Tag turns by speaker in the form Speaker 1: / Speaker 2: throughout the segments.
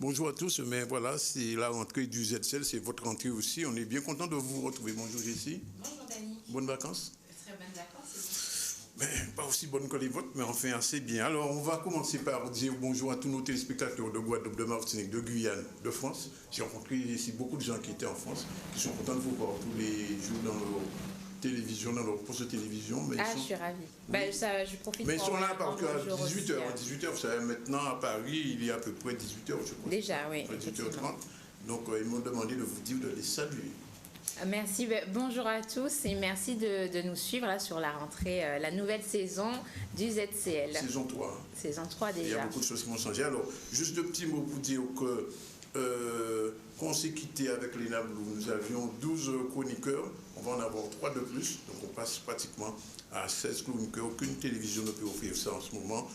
Speaker 1: bonjour à tous, mais voilà, c'est la rentrée du ZCL, c'est votre rentrée aussi. On est bien content de vous retrouver. Bonjour Jessie.
Speaker 2: Bonjour Dani.
Speaker 1: Bonnes vacances?
Speaker 2: Très bonnes vacances.
Speaker 1: Ben, pas aussi bonnes que les vôtres, mais enfin assez bien. Alors, on va commencer par dire bonjour à tous nos téléspectateurs de Guadeloupe, de Martinique, de Guyane, de France. J'ai rencontré ici beaucoup de gens qui étaient en France, qui sont contents de vous voir tous les jours dans leur télévision, dans leur poste de télévision. Mais
Speaker 2: je suis ravie.
Speaker 1: Oui.
Speaker 2: Ben, ça, je profite.
Speaker 1: Mais ils sont là parce qu'à 18h,
Speaker 2: aussi,
Speaker 1: 18h, vous savez, maintenant à Paris, il est à peu près 18h, je crois.
Speaker 2: Déjà, oui.
Speaker 1: 18h30. Donc, ils m'ont demandé de vous dire de les saluer.
Speaker 2: Merci, bonjour à tous et merci de nous suivre là, sur la rentrée, la nouvelle saison du ZCL.
Speaker 1: Saison 3.
Speaker 2: Saison 3 déjà.
Speaker 1: Il y a beaucoup de choses qui vont changer. Alors, juste deux petits mots pour dire que qu'on s'est quitté avec Léna Blou. Nous avions 12 chroniqueurs, on va en avoir 3 de plus, donc on passe pratiquement à 16 chroniqueurs. Aucune télévision ne peut offrir ça en ce moment,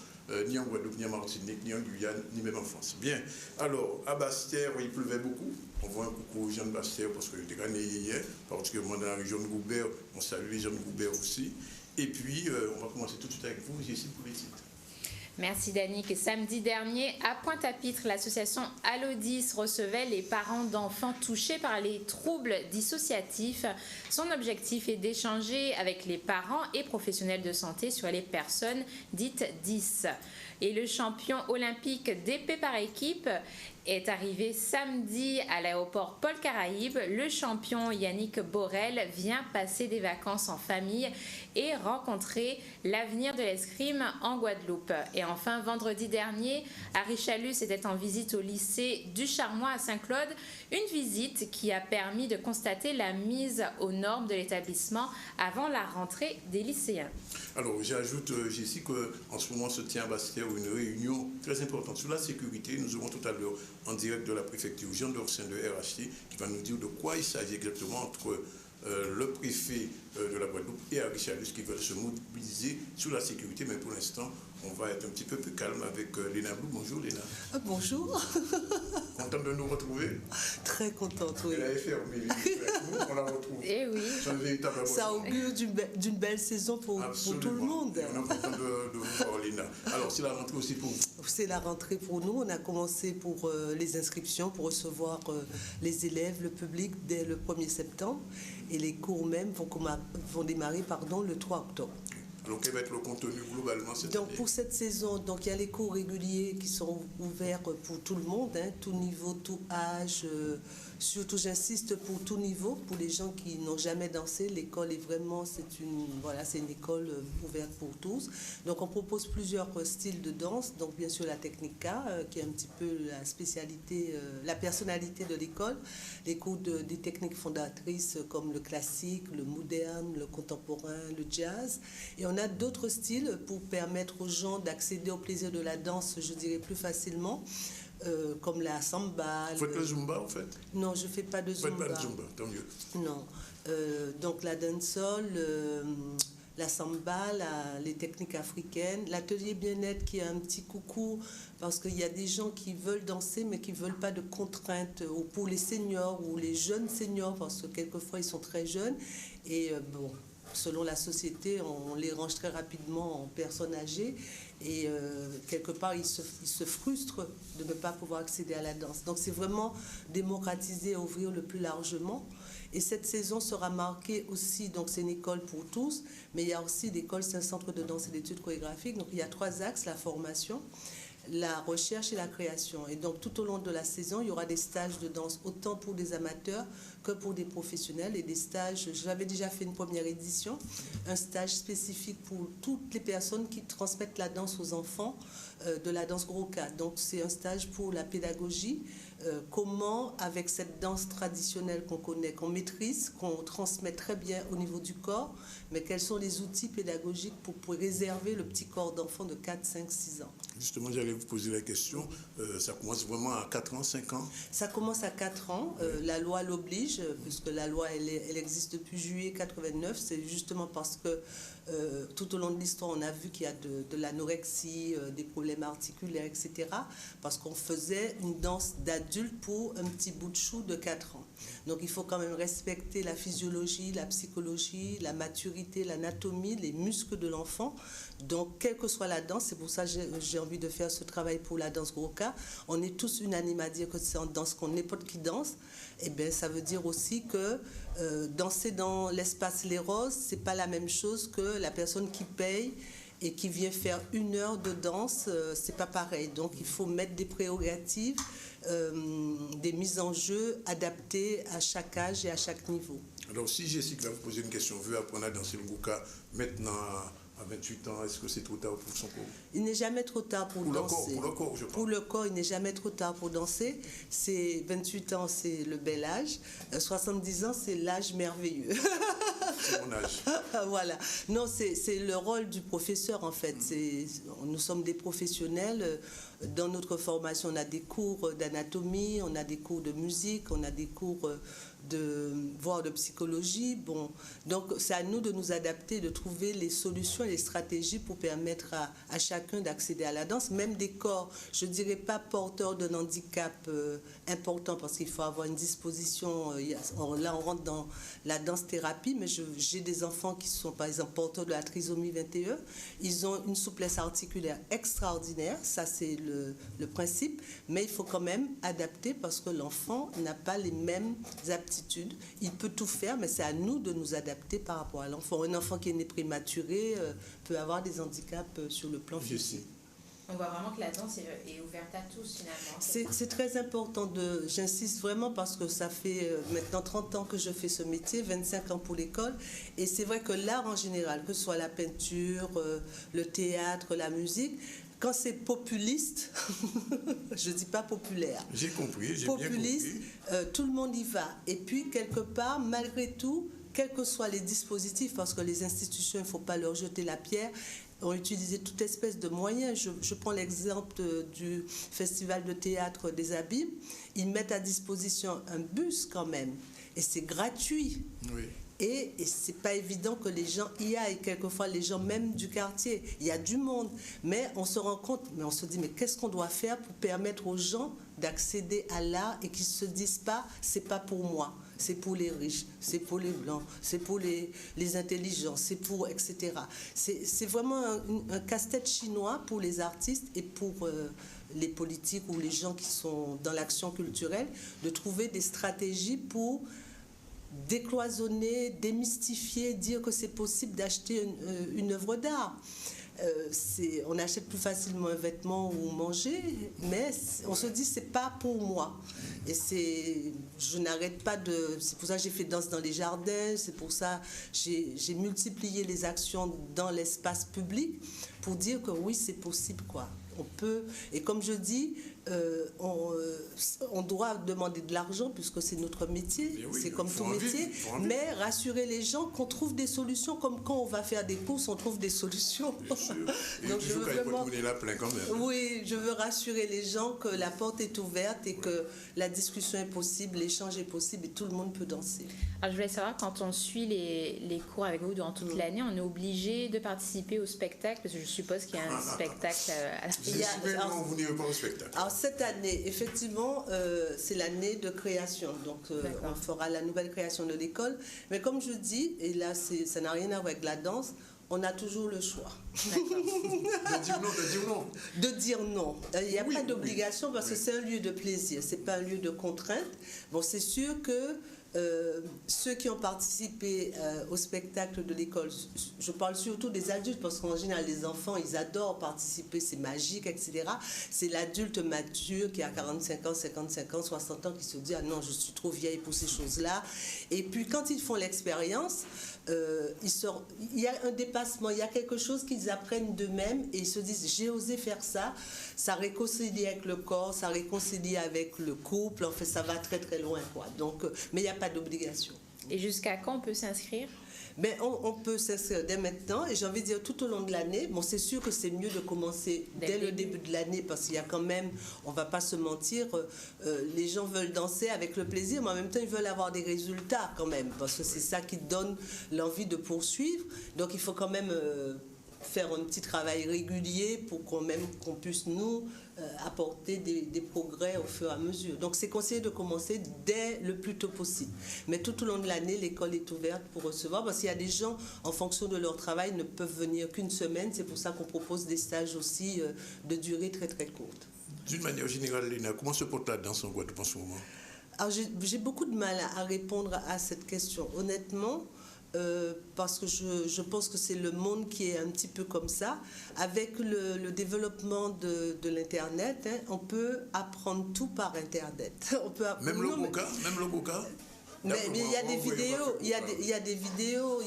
Speaker 1: ni en Guadeloupe, ni en Martinique, ni en Guyane, ni même en France. Bien, alors, à Basse-Terre, il pleuvait beaucoup. On voit un coucou aux gens de Basse-Terre parce que j'étais gagné hier, particulièrement dans la région de Goubert. On salue les gens de Goubert aussi. Et puis, on va commencer tout de suite avec vous, Jessie, pour les titres.
Speaker 2: Merci Danick. Et samedi dernier, à Pointe-à-Pitre, l'association Allodis recevait les parents d'enfants touchés par les troubles dissociatifs. Son objectif est d'échanger avec les parents et professionnels de santé sur les personnes dites 10. Et le champion olympique d'épée par équipe est arrivé samedi à l'aéroport Paul Caraïbe. Le champion Yannick Borel vient passer des vacances en famille et rencontrer l'avenir de l'escrime en Guadeloupe. Et enfin, vendredi dernier, Harry Chalus était en visite au lycée du Charmois à Saint-Claude. Une visite qui a permis de constater la mise aux normes de l'établissement avant la rentrée des lycéens.
Speaker 1: Alors, j'ajoute, Jessie, qu'en ce moment se tient à Basse-Terre une réunion très importante sur la sécurité. Nous aurons tout à l'heure en direct de la préfecture Jean Dorsin de RHT qui va nous dire de quoi il s'agit exactement entre le préfet de la Guadeloupe et Harry Chalus qui veulent se mobiliser sur la sécurité. Mais pour l'instant, on va être un petit peu plus calme avec Léna Blou. Bonjour Léna.
Speaker 3: Bonjour.
Speaker 1: Contente de nous retrouver.
Speaker 3: Très contente, oui.
Speaker 1: Elle avait fermé les yeux, on la retrouve.
Speaker 2: Eh oui.
Speaker 3: Ça augure d'une belle saison pour tout le monde.
Speaker 1: On est content de vous voir, Léna. Alors, c'est la rentrée aussi pour vous?
Speaker 3: C'est la rentrée pour nous. On a commencé pour les inscriptions, pour recevoir les élèves, le public, dès le 1er septembre. Et les cours même vont démarrer le 3 octobre.
Speaker 1: Alors, quel va être le contenu globalement cette année?
Speaker 3: Pour cette saison, il y a les cours réguliers qui sont ouverts pour tout le monde, tout niveau, tout âge. Surtout, j'insiste, pour tout niveau, pour les gens qui n'ont jamais dansé. L'école est vraiment, c'est une école ouverte pour tous. Donc, on propose plusieurs styles de danse. Donc, bien sûr, la technica, qui est un petit peu la spécialité, la personnalité de l'école. Les cours des techniques fondatrices comme le classique, le moderne, le contemporain, le jazz. Et on a d'autres styles pour permettre aux gens d'accéder au plaisir de la danse, je dirais, plus facilement. Comme la samba.
Speaker 1: Vous faites le zumba en fait?
Speaker 3: Non, je ne fais pas de zumba.
Speaker 1: Vous faites pas de zumba, tant mieux.
Speaker 3: Non. Donc la dancehall, la samba, les techniques africaines, l'atelier bien-être qui a un petit coucou parce qu'il y a des gens qui veulent danser mais qui ne veulent pas de contraintes, ou pour les seniors ou les jeunes seniors parce que quelquefois ils sont très jeunes et selon la société, on les range très rapidement en personnes âgées et quelque part, ils se frustrent de ne pas pouvoir accéder à la danse. Donc, c'est vraiment démocratiser et ouvrir le plus largement. Et cette saison sera marquée aussi, donc c'est une école pour tous, mais il y a aussi l'école, c'est un centre de danse et d'études chorégraphiques. Donc, il y a 3 axes, la formation, la recherche et la création. Et donc, tout au long de la saison, il y aura des stages de danse, autant pour des amateurs que pour des professionnels. Et des stages, j'avais déjà fait une première édition, un stage spécifique pour toutes les personnes qui transmettent la danse aux enfants, de la danse gros cas. Donc, c'est un stage pour la pédagogie. Comment, avec cette danse traditionnelle qu'on connaît, qu'on maîtrise, qu'on transmet très bien au niveau du corps, mais quels sont les outils pédagogiques pour réserver le petit corps d'enfant de 4, 5, 6 ans?
Speaker 1: Justement, j'allais vous poser la question. Ça commence vraiment à 4 ans, 5 ans?
Speaker 3: Ça commence à 4 ans. La loi l'oblige, puisque la loi, elle existe depuis juillet 89. C'est justement parce que tout au long de l'histoire, on a vu qu'il y a de l'anorexie, des problèmes articulaires, etc. Parce qu'on faisait une danse d'adulte pour un petit bout de chou de 4 ans. Donc il faut quand même respecter la physiologie, la psychologie, la maturité, l'anatomie, les muscles de l'enfant. Donc quelle que soit la danse, c'est pour ça que j'ai envie de faire ce travail pour la danse Gros-Cas. On est tous unanimes à dire que c'est en danse qu'on n'importe qui danse. Et bien ça veut dire aussi que danser dans l'espace Les Roses, c'est pas la même chose que la personne qui paye et qui vient faire 1 heure de danse, c'est pas pareil. Donc il faut mettre des prérogatives, des mises en jeu adaptées à chaque âge et à chaque niveau.
Speaker 1: Alors si Jessica vous pose une question, veut apprendre à danser le Gros-Cas maintenant à 28 ans, est-ce que c'est trop tard pour son corps?
Speaker 3: Il n'est jamais trop tard pour danser.
Speaker 1: Pour le corps, je pense.
Speaker 3: Pour le corps, il n'est jamais trop tard pour danser. C'est 28 ans, c'est le bel âge. 70 ans, c'est l'âge merveilleux.
Speaker 1: C'est mon âge.
Speaker 3: Voilà. Non, c'est le rôle du professeur, en fait. Nous sommes des professionnels. Dans notre formation, on a des cours d'anatomie, on a des cours de musique, on a des cours voire de psychologie. Bon, donc c'est à nous de nous adapter, de trouver les solutions et les stratégies pour permettre à chacun d'accéder à la danse, même des corps, je ne dirais pas porteurs d'un handicap important, parce qu'il faut avoir une disposition, là on rentre dans la danse-thérapie, mais j'ai des enfants qui sont par exemple porteurs de la trisomie 21, ils ont une souplesse articulaire extraordinaire, ça c'est le principe, mais il faut quand même adapter parce que l'enfant n'a pas les mêmes aptitudes. Il peut tout faire, mais c'est à nous de nous adapter par rapport à l'enfant. Un enfant qui est né prématuré peut avoir des handicaps sur le plan physique.
Speaker 2: On voit vraiment que la danse est ouverte à tous finalement.
Speaker 3: C'est très important, j'insiste vraiment parce que ça fait maintenant 30 ans que je fais ce métier, 25 ans pour l'école. Et c'est vrai que l'art en général, que ce soit la peinture, le théâtre, la musique, quand c'est populiste, je ne dis pas populaire.
Speaker 1: J'ai compris, j'ai
Speaker 3: populiste,
Speaker 1: bien compris.
Speaker 3: Tout le monde y va. Et puis, quelque part, malgré tout, quels que soient les dispositifs, parce que les institutions, il ne faut pas leur jeter la pierre, ont utilisé toute espèce de moyens. Je prends l'exemple du Festival de théâtre des Abîmes. Ils mettent à disposition un bus quand même. Et c'est gratuit.
Speaker 1: Oui.
Speaker 3: Et c'est pas évident que les gens y aillent, quelquefois les gens même du quartier. Il y a du monde, mais on se rend compte, mais on se dit, mais qu'est-ce qu'on doit faire pour permettre aux gens d'accéder à l'art et qu'ils se disent pas, c'est pas pour moi, c'est pour les riches, c'est pour les blancs, c'est pour les intelligents, c'est pour, etc. C'est vraiment un casse-tête chinois pour les artistes et pour les politiques ou les gens qui sont dans l'action culturelle, de trouver des stratégies pour décloisonner, démystifier, dire que c'est possible d'acheter une œuvre d'art. On achète plus facilement un vêtement ou manger, mais on se dit c'est pas pour moi. Et je n'arrête pas c'est pour ça que j'ai fait danse dans les jardins, c'est pour ça que j'ai multiplié les actions dans l'espace public pour dire que oui, c'est possible, quoi. On peut, et comme je dis, on doit demander de l'argent puisque c'est notre métier, oui, c'est comme tout métier, mais rassurer les gens qu'on trouve des solutions, comme quand on va faire des courses, on trouve des solutions.
Speaker 1: Bien sûr.
Speaker 3: Donc je veux vraiment,
Speaker 1: la plein quand même.
Speaker 3: oui, je veux rassurer les gens que la porte est ouverte et que la discussion est possible, l'échange est possible et tout le monde peut danser.
Speaker 2: Alors je voulais savoir, quand on suit les cours avec vous durant toute l'année, on est obligé de participer au spectacle, parce que je suppose qu'il y a un spectacle à la fin.
Speaker 1: Vous n'irez pas au spectacle.
Speaker 3: Alors cette année, effectivement, c'est l'année de création. Donc on fera la nouvelle création de l'école. Mais comme je dis, et là ça n'a rien à voir avec la danse, on a toujours le choix.
Speaker 1: De dire non, de dire non.
Speaker 3: De dire non. Il n'y a pas d'obligation parce que c'est un lieu de plaisir, c'est pas un lieu de contrainte. Bon, c'est sûr que ceux qui ont participé au spectacle de l'école, je parle surtout des adultes parce qu'en général les enfants ils adorent participer, c'est magique, etc. C'est l'adulte mature qui a 45 ans, 55 ans, 60 ans qui se dit ah non, je suis trop vieille pour ces choses-là. Et puis quand ils font l'expérience, il y a un dépassement, il y a quelque chose qu'ils apprennent d'eux-mêmes et ils se disent j'ai osé faire ça, ça réconcilie avec le corps, ça réconcilie avec le couple, en fait ça va très très loin, quoi. Donc, mais il n'y a pas d'obligation.
Speaker 2: Et jusqu'à quand on peut s'inscrire?
Speaker 3: Mais on peut s'inscrire dès maintenant et j'ai envie de dire tout au long de l'année. Bon, c'est sûr que c'est mieux de commencer dès le début de l'année parce qu'il y a quand même, on ne va pas se mentir, les gens veulent danser avec le plaisir, mais en même temps ils veulent avoir des résultats quand même parce que c'est ça qui donne l'envie de poursuivre. Donc il faut quand même faire un petit travail régulier pour qu'on puisse nous apporter des progrès au fur et à mesure. Donc c'est conseillé de commencer dès le plus tôt possible. Mais tout au long de l'année, l'école est ouverte pour recevoir parce qu'il y a des gens, en fonction de leur travail, ne peuvent venir qu'une semaine. C'est pour ça qu'on propose des stages aussi de durée très très courte.
Speaker 1: D'une manière générale, Léna, comment se porte la danse en Guadeloupe en ce moment?
Speaker 3: Alors j'ai beaucoup de mal à répondre à cette question, honnêtement. Parce que je pense que c'est le monde qui est un petit peu comme ça. Avec le développement de l'Internet, hein, on peut apprendre tout par Internet.
Speaker 1: Même le Goka
Speaker 3: mais il y a des vidéos, il y a des vidéos,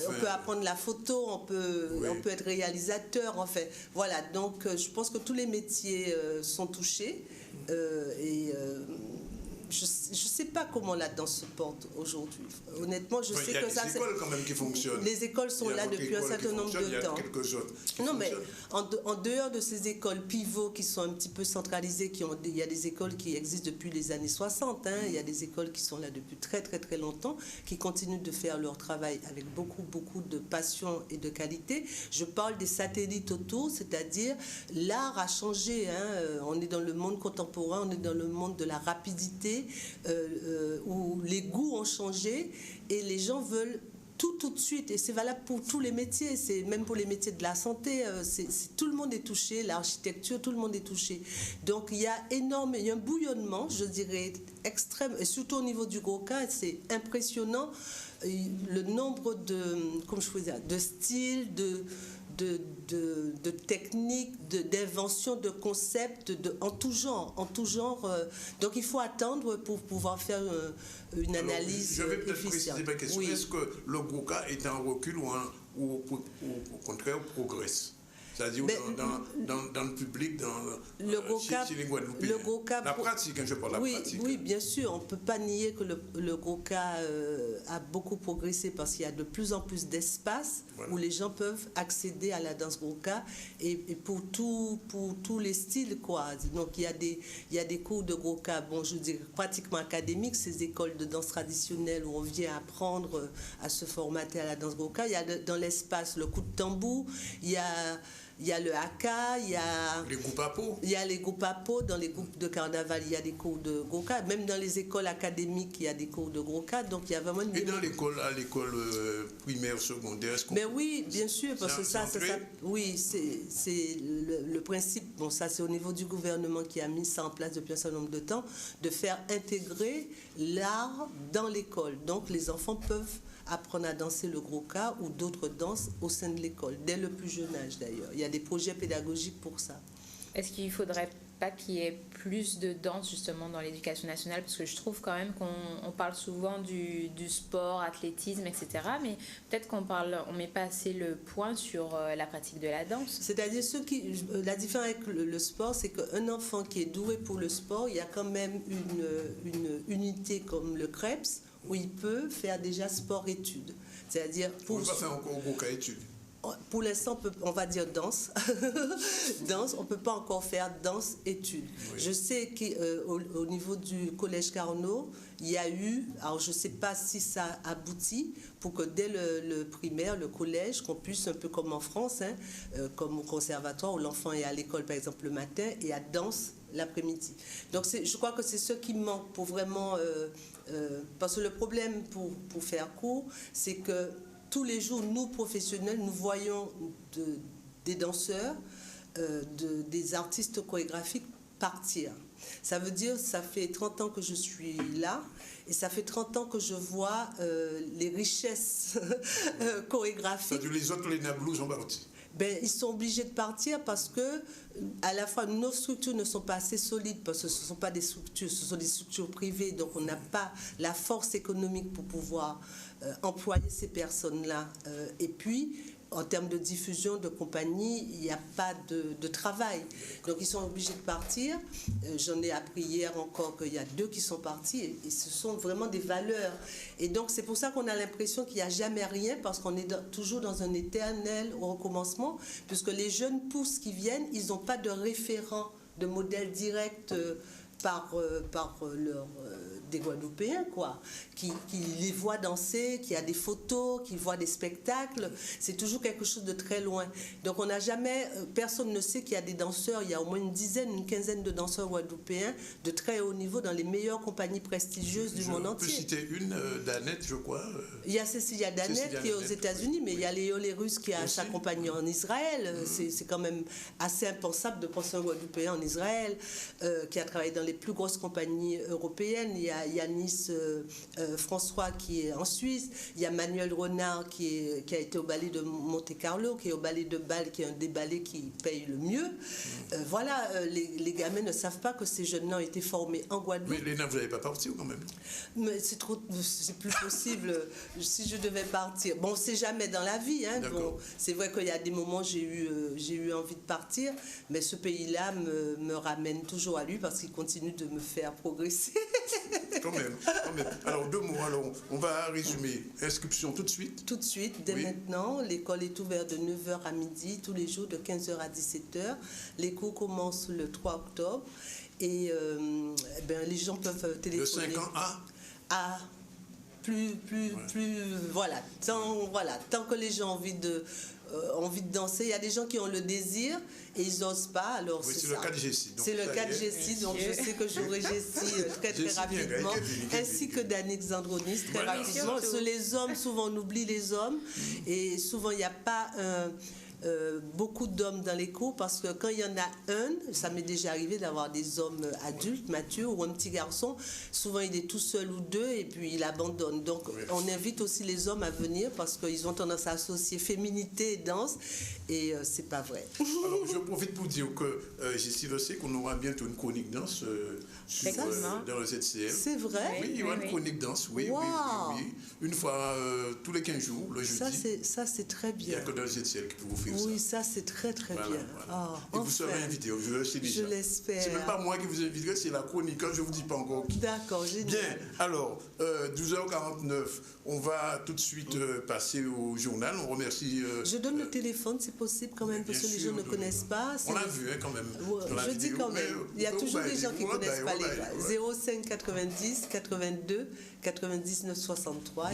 Speaker 3: on peut apprendre la photo, on peut être réalisateur, en fait. Voilà, donc je pense que tous les métiers sont touchés je ne sais pas comment la danse se porte aujourd'hui. Honnêtement, je sais que ça...
Speaker 1: Il y a des écoles quand même qui fonctionnent.
Speaker 3: Les écoles sont là depuis un certain nombre de temps.
Speaker 1: Il y a quelques autres qui
Speaker 3: non, mais en dehors de ces écoles pivots qui sont un petit peu centralisées, il y a des écoles qui existent depuis les années 60. Hein, il y a des écoles qui sont là depuis très très très longtemps, qui continuent de faire leur travail avec beaucoup beaucoup de passion et de qualité. Je parle des satellites autour, c'est-à-dire l'art a changé. Hein, on est dans le monde contemporain, on est dans le monde de la rapidité, où les goûts ont changé et les gens veulent tout de suite, et c'est valable pour tous les métiers, c'est même pour les métiers de la santé, tout le monde est touché, l'architecture, tout le monde est touché. Donc il y a un bouillonnement, je dirais, extrême, et surtout au niveau du Goka, c'est impressionnant le nombre de styles, de techniques, d'inventions, de concepts, en tout genre. Donc il faut attendre pour pouvoir faire une analyse.
Speaker 1: Je vais peut-être préciser ma question. Oui. Est-ce que le Goka est en recul ou au contraire progresse? C'est-à-dire dans le public, chez les Guadeloupéens. La pratique, je parle de la pratique.
Speaker 3: Oui, bien sûr. On ne peut pas nier que le Goka a beaucoup progressé parce qu'il y a de plus en plus d'espace où les gens peuvent accéder à la danse Goka et pour tous les styles, quoi. Donc il y a des cours de Goka, bon, je dirais pratiquement académiques, ces écoles de danse traditionnelle où on vient apprendre à se formater à la danse Goka. Il y a dans l'espace le coup de tambour, il y a le haka, il y a
Speaker 1: les groupes à peau.
Speaker 3: Il y a les groupes à peau. Dans les groupes de carnaval, il y a des cours de Goka. Même dans les écoles académiques, il y a des cours de Goka. Donc il y a vraiment une...
Speaker 1: Et dans à l'école primaire, secondaire, est-ce qu'on...
Speaker 3: Mais oui, bien sûr, parce que ça oui, c'est le principe. Bon, ça c'est au niveau du gouvernement qui a mis ça en place depuis un certain nombre de temps, de faire intégrer l'art dans l'école. Donc les enfants peuvent apprendre à danser le Goka ou d'autres danses au sein de l'école, dès le plus jeune âge d'ailleurs. Il y a des projets pédagogiques pour ça.
Speaker 2: Est-ce qu'il ne faudrait pas qu'il y ait plus de danse justement dans l'éducation nationale? Parce que je trouve quand même qu'on parle souvent du sport, athlétisme, etc. Mais peut-être qu'on ne met pas assez le point sur la pratique de la danse.
Speaker 3: C'est-à-dire, la différence avec le sport, c'est qu'un enfant qui est doué pour le sport, il y a quand même une unité comme le CREPS, où il peut faire déjà sport-études. C'est-à-dire...
Speaker 1: On ne peut pas faire encore Goka-études.
Speaker 3: Pour l'instant, on va dire danse. Danse, on ne peut pas encore faire danse-études. Oui. Je sais qu'au niveau du collège Carnot, il y a eu, alors je ne sais pas si ça aboutit, pour que dès le primaire, le collège, qu'on puisse, un peu comme en France, hein, comme au conservatoire, où l'enfant est à l'école, par exemple, le matin, et à danse l'après-midi. Donc je crois que c'est ce qui manque pour vraiment... parce que le problème, pour faire court, c'est que tous les jours, nous, professionnels, nous voyons des danseurs, des artistes chorégraphiques partir. Ça veut dire, ça fait 30 ans que je suis là et ça fait 30 ans que je vois les richesses chorégraphiques.
Speaker 1: C'est-à-dire les autres, les Nablous sont partis.
Speaker 3: Ils sont obligés de partir parce que, à la fois, nos structures ne sont pas assez solides parce que ce ne sont pas des structures, ce sont des structures privées, donc on n'a pas la force économique pour pouvoir employer ces personnes-là. Et puis, en termes de diffusion, de compagnie, il n'y a pas de travail. Donc ils sont obligés de partir. J'en ai appris hier encore qu'il y a 2 qui sont partis et ce sont vraiment des valeurs. Et donc c'est pour ça qu'on a l'impression qu'il n'y a jamais rien parce qu'on est toujours dans un éternel recommencement puisque les jeunes pousses qui viennent, ils n'ont pas de référent, de modèle direct par leur des Guadeloupéens, quoi, qui les voient danser, qui a des photos, qui voient des spectacles. C'est toujours quelque chose de très loin. Donc on n'a jamais, personne ne sait qu'il y a des danseurs, il y a au moins une quinzaine de danseurs guadeloupéens de très haut niveau dans les meilleures compagnies prestigieuses du monde entier.
Speaker 1: Je peux citer une, Danette, je crois.
Speaker 3: Il y a Cécilia Danette qui est aux États-Unis, mais il y a Léo Lérus qui a sa compagnie en Israël. C'est quand même assez impensable de penser un Guadeloupéen en Israël, qui a travaillé dans les plus grosses compagnies européennes. Il y a Yanis François qui est en Suisse. Il y a Manuel Renard qui a été au ballet de Monte-Carlo, qui est au ballet de Bâle, qui est un des ballets qui paye le mieux. Voilà, les gamins ne savent pas que ces jeunes-là ont été formés en Guadeloupe.
Speaker 1: Mais Léna, vous n'allez pas partir quand même?
Speaker 3: Mais c'est plus possible si je devais partir. Bon, on ne sait jamais dans la vie. Hein, bon, c'est vrai qu'il y a des moments j'ai eu envie de partir, mais ce pays-là me ramène toujours à lui parce qu'il continue de me faire progresser.
Speaker 1: Quand même. Alors, 2 mots. Alors, on va résumer. Inscription tout de suite.
Speaker 3: Tout de suite, dès maintenant. L'école est ouverte de 9h à midi, tous les jours de 15h à 17h. Les cours commencent le 3 octobre. Et les gens peuvent téléphoner.
Speaker 1: De 5 ans
Speaker 3: à plus, voilà. Tant que les gens ont envie de danser. Il y a des gens qui ont le désir et ils n'osent pas. Alors
Speaker 1: oui, c'est le cas de Jessie.
Speaker 3: C'est le cas de Jessie, donc je sais que j'aurai Jessie très rapidement, ainsi que d'Annick Zandronis très rapidement. Parce que les hommes, souvent on oublie les hommes et souvent il n'y a pas beaucoup d'hommes dans les cours parce que quand il y en a un, ça m'est déjà arrivé d'avoir des hommes adultes, matures ou un petit garçon, souvent il est tout seul ou 2 et puis il abandonne. Donc on invite aussi les hommes à venir parce qu'ils ont tendance à associer féminité et danse et c'est pas vrai.
Speaker 1: Alors je profite pour dire que Jessie le sait qu'on aura bientôt une chronique danse dans le ZCL.
Speaker 3: C'est vrai?
Speaker 1: Oui, il y aura une chronique danse, oui. Une fois tous les 15 jours, le jeudi.
Speaker 3: Ça c'est très bien.
Speaker 1: Il n'y a que dans le ZCL qui peut vous faire ça.
Speaker 3: Oui, ça c'est très bien.
Speaker 1: Voilà. Et vous serez invité, je le sais déjà.
Speaker 3: Je l'espère.
Speaker 1: C'est même pas moi qui vous inviterai, c'est la chroniqueur, je ne vous dis pas encore qui.
Speaker 3: D'accord, génial.
Speaker 1: Bien, alors, 12h49, on va tout de suite passer au journal. On remercie...
Speaker 3: je donne le téléphone, c'est possible quand même, parce que les gens ne connaissent pas.
Speaker 1: On l'a vu quand même.
Speaker 3: Je dis quand même, il y a toujours des gens qui ne connaissent pas les gars. 05 90 82 99 63.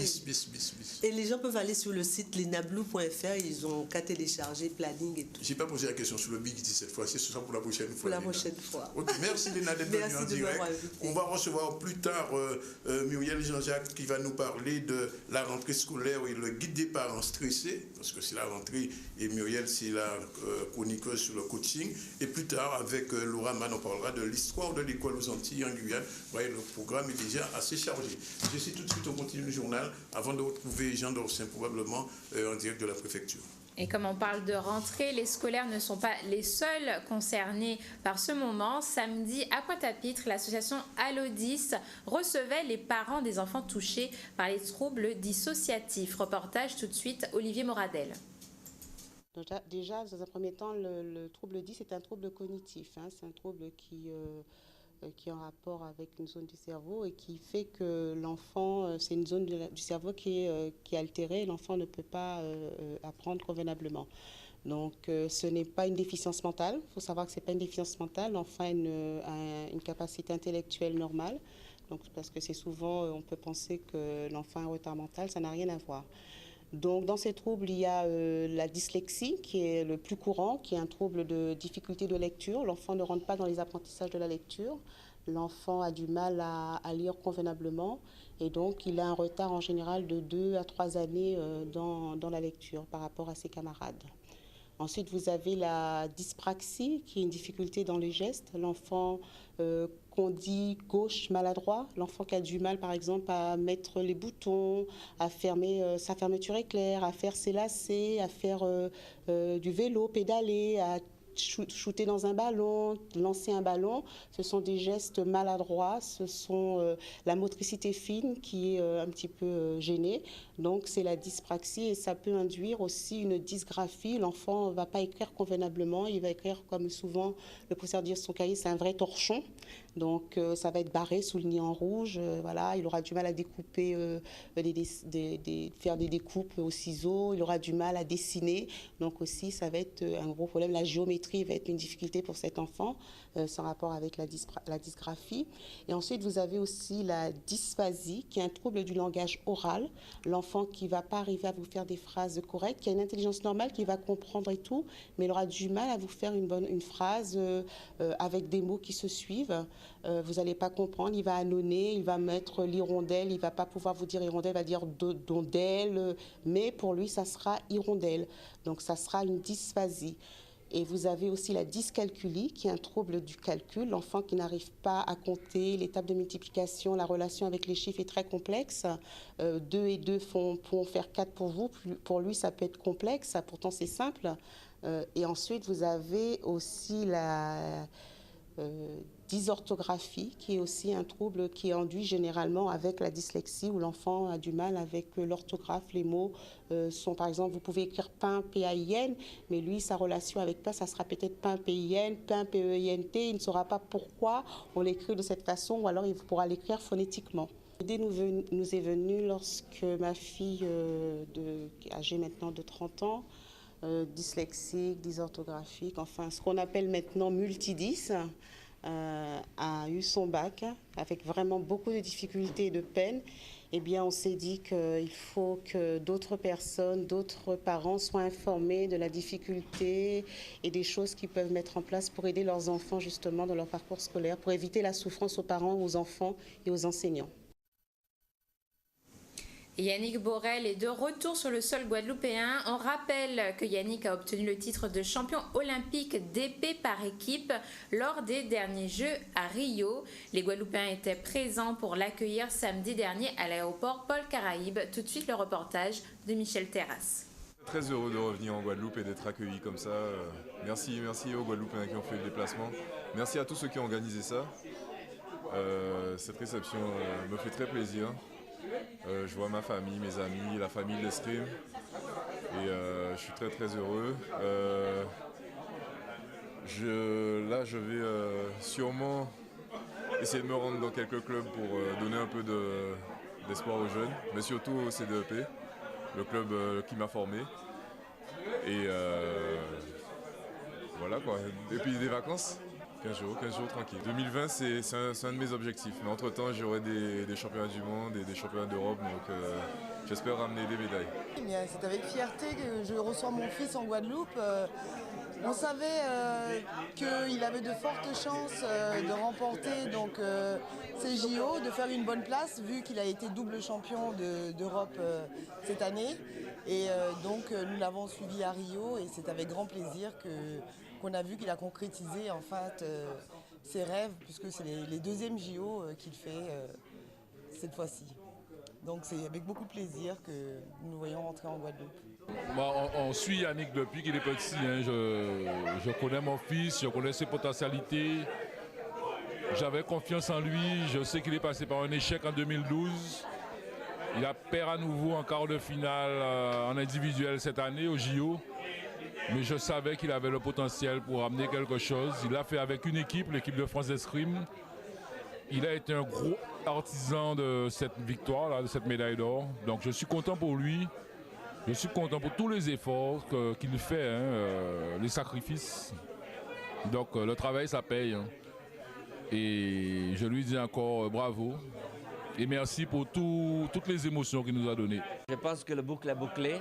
Speaker 3: Et les gens peuvent aller sur le site lenablue.fr, ils ont qu'à télécharger, planning et tout.
Speaker 1: Je n'ai pas posé la question sur le Big cette fois-ci, ce sera pour la prochaine fois.
Speaker 3: Pour la prochaine fois.
Speaker 1: Okay, merci Léna d'être venue en direct. On va recevoir plus tard Muriel Jean-Jacques qui va nous parler de la rentrée scolaire et le guide des parents stressés, parce que c'est la rentrée et Muriel c'est la chroniqueuse sur le coaching. Et plus tard avec Laura Mann, on parlera de l'histoire de l'école aux Antilles en Guyane. Vous voyez, le programme est déjà assez chargé. Je sais tout de suite, on continue le journal avant de retrouver Jean Dorsin probablement en direct de la préfecture.
Speaker 2: Et comme on parle de rentrée, les scolaires ne sont pas les seuls concernés par ce moment. Samedi, à Pointe-à-Pitre, l'association Allodis recevait les parents des enfants touchés par les troubles dissociatifs. Reportage tout de suite, Olivier Moradel.
Speaker 4: Déjà, dans un premier temps, le trouble 10 est un trouble cognitif. C'est un trouble qui est en rapport avec une zone du cerveau et qui fait que l'enfant, c'est une zone du cerveau qui est altérée, l'enfant ne peut pas apprendre convenablement. Donc ce n'est pas une déficience mentale, il faut savoir que ce n'est pas une déficience mentale, l'enfant a une capacité intellectuelle normale, donc, parce que c'est souvent, on peut penser que l'enfant a un retard mental, ça n'a rien à voir. Donc, dans ces troubles, il y a la dyslexie qui est le plus courant, qui est un trouble de difficulté de lecture. L'enfant ne rentre pas dans les apprentissages de la lecture. L'enfant a du mal à lire convenablement et donc il a un retard en général de 2 à 3 années dans la lecture par rapport à ses camarades. Ensuite, vous avez la dyspraxie, qui est une difficulté dans les gestes. L'enfant qu'on dit gauche maladroit, l'enfant qui a du mal, par exemple, à mettre les boutons, à fermer sa fermeture éclair, à faire ses lacets, à faire du vélo, pédaler, à shooter dans un ballon, lancer un ballon. Ce sont des gestes maladroits, ce sont la motricité fine qui est un petit peu gênée. Donc c'est la dyspraxie et ça peut induire aussi une dysgraphie. L'enfant ne va pas écrire convenablement, il va écrire comme souvent le professeur dit sur son cahier, c'est un vrai torchon. Donc ça va être barré, souligné en rouge. Voilà, il aura du mal à découper, faire des découpes au ciseau. Il aura du mal à dessiner. Donc aussi, ça va être un gros problème. La géométrie va être une difficulté pour cet enfant, sans rapport avec la dysgraphie. Et ensuite, vous avez aussi la dysphasie, qui est un trouble du langage oral. L'enfant qui ne va pas arriver à vous faire des phrases correctes, qui a une intelligence normale, qui va comprendre et tout, mais il aura du mal à vous faire une phrase avec des mots qui se suivent. Vous n'allez pas comprendre, il va ânonner, il va mettre l'hirondelle, il ne va pas pouvoir vous dire hirondelle, il va dire dondelle, mais pour lui, ça sera hirondelle. Donc, ça sera une dysphasie. Et vous avez aussi la dyscalculie, qui est un trouble du calcul. L'enfant qui n'arrive pas à compter, les tables de multiplication, la relation avec les chiffres est très complexe. 2 et 2 pourront faire 4 pour vous. Pour lui, ça peut être complexe, pourtant c'est simple. Et ensuite, vous avez aussi la dysorthographie, qui est aussi un trouble qui est induit généralement avec la dyslexie, où l'enfant a du mal avec l'orthographe. Les mots sont, par exemple, vous pouvez écrire pain, P-A-I-N, mais lui, sa relation avec pain, ça sera peut-être pain, P-I-N, pain, P-E-I-N-T. Il ne saura pas pourquoi on l'écrit de cette façon, ou alors il pourra l'écrire phonétiquement. L'idée nous est venue lorsque ma fille, âgée maintenant de 30 ans, dyslexique, dysorthographique, enfin ce qu'on appelle maintenant multidys, a eu son bac avec vraiment beaucoup de difficultés et de peine. Eh bien, on s'est dit qu'il faut que d'autres personnes, d'autres parents soient informés de la difficulté et des choses qu'ils peuvent mettre en place pour aider leurs enfants justement dans leur parcours scolaire, pour éviter la souffrance aux parents, aux enfants et aux enseignants.
Speaker 2: Yannick Borel est de retour sur le sol guadeloupéen. On rappelle que Yannick a obtenu le titre de champion olympique d'épée par équipe lors des derniers Jeux à Rio. Les Guadeloupéens étaient présents pour l'accueillir samedi dernier à l'aéroport Paul Caraïbe. Tout de suite, le reportage de Michel Terrasse.
Speaker 5: Très heureux de revenir en Guadeloupe et d'être accueilli comme ça. Merci aux Guadeloupéens qui ont fait le déplacement. Merci à tous ceux qui ont organisé ça. Cette réception me fait très plaisir. Je vois ma famille, mes amis, la famille de l'escrime et je suis très très heureux. Là je vais sûrement essayer de me rendre dans quelques clubs pour donner un peu d'espoir aux jeunes, mais surtout au CDEP, le club qui m'a formé. Et voilà quoi. Et puis des vacances. 15 jours tranquille. 2020, c'est un de mes objectifs. Mais entre-temps, j'aurai des championnats du monde et des championnats d'Europe. Donc j'espère ramener des médailles.
Speaker 6: C'est avec fierté que je reçois mon fils en Guadeloupe. On savait qu'il avait de fortes chances de remporter donc, ces JO, de faire une bonne place, vu qu'il a été double champion d'Europe cette année. Et donc nous l'avons suivi à Rio et c'est avec grand plaisir qu'on a vu qu'il a concrétisé en fait ses rêves, puisque c'est les deuxièmes JO qu'il fait cette fois-ci. Donc c'est avec beaucoup de plaisir que nous nous voyons rentrer en Guadeloupe.
Speaker 7: Bon, on suit Yannick depuis qu'il est petit. Hein. Je connais mon fils, je connais ses potentialités. J'avais confiance en lui. Je sais qu'il est passé par un échec en 2012. Il a perd à nouveau en quart de finale en individuel cette année au JO. Mais je savais qu'il avait le potentiel pour amener quelque chose. Il l'a fait avec une équipe, l'équipe de France d'escrime. Il a été un gros artisan de cette victoire, de cette médaille d'or. Donc je suis content pour lui. Je suis content pour tous les efforts qu'il fait, les sacrifices. Donc le travail, ça paye. Hein. Et je lui dis encore bravo. Et merci pour toutes les émotions qu'il nous a données.
Speaker 8: Je pense que le boucle est bouclé.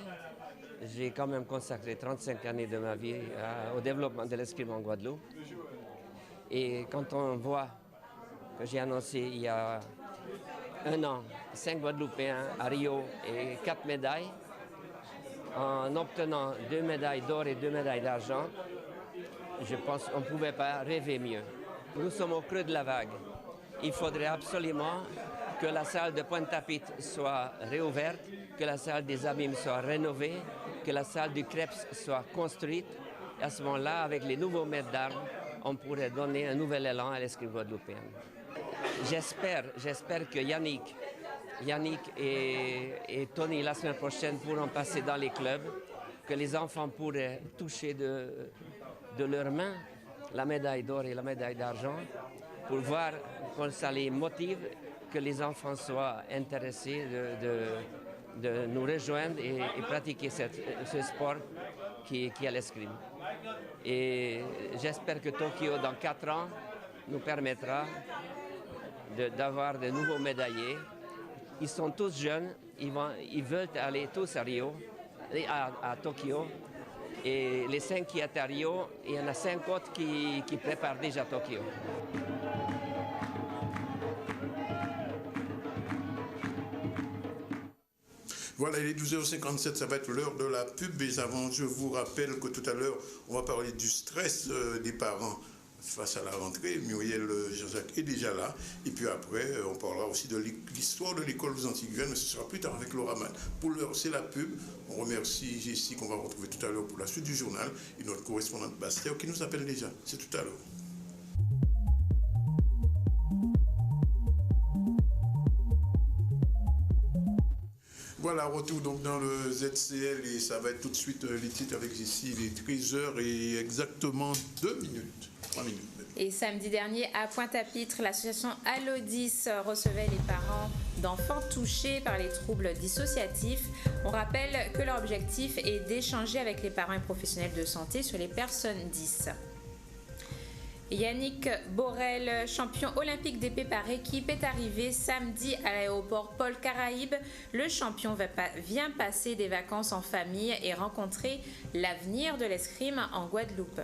Speaker 8: J'ai quand même consacré 35 années de ma vie au développement de l'escrime en Guadeloupe. Et quand on voit que j'ai annoncé il y a un an 5 Guadeloupéens à Rio et 4 médailles, en obtenant 2 médailles d'or et 2 médailles d'argent, je pense qu'on ne pouvait pas rêver mieux. Nous sommes au creux de la vague. Il faudrait absolument que la salle de Pointe-à-Pitre soit réouverte, que la salle des Abîmes soit rénovée, que la salle du Krebs soit construite à ce moment-là, avec les nouveaux maîtres d'armes, on pourrait donner un nouvel élan à l'escrime guadeloupéenne. J'espère que Yannick et Tony, la semaine prochaine, pourront passer dans les clubs, que les enfants pourraient toucher de leurs mains la médaille d'or et la médaille d'argent, pour voir que ça les motive, que les enfants soient intéressés de nous rejoindre et pratiquer ce sport qui est l'escrime. Et j'espère que Tokyo, dans 4 ans, nous permettra d'avoir de nouveaux médaillés. Ils sont tous jeunes, ils veulent aller tous à Rio, à Tokyo. Et les 5 qui sont à Rio, il y en a 5 autres qui préparent déjà Tokyo.
Speaker 1: Voilà, il est 12h57, ça va être l'heure de la pub. Mais avant, je vous rappelle que tout à l'heure, on va parler du stress des parents face à la rentrée. Muriel Jean-Jacques est déjà là. Et puis après, on parlera aussi de l'histoire de l'école aux Antilles-Guyane, mais ce sera plus tard avec Laura Mann. Pour l'heure, c'est la pub. On remercie Jessie qu'on va retrouver tout à l'heure pour la suite du journal et notre correspondante Bastère qui nous appelle déjà. C'est tout à l'heure. Voilà, retour donc dans le ZCL et ça va être tout de suite les titres avec Jessie, il est 13h et exactement 2 minutes, 3 minutes.
Speaker 2: Et samedi dernier, à Pointe-à-Pitre, l'association Allodis recevait les parents d'enfants touchés par les troubles dissociatifs. On rappelle que leur objectif est d'échanger avec les parents et professionnels de santé sur les personnes 10. Yannick Borel, champion olympique d'épée par équipe, est arrivé samedi à l'aéroport Paul Caraïbe. Le champion vient passer des vacances en famille et rencontrer l'avenir de l'escrime en Guadeloupe.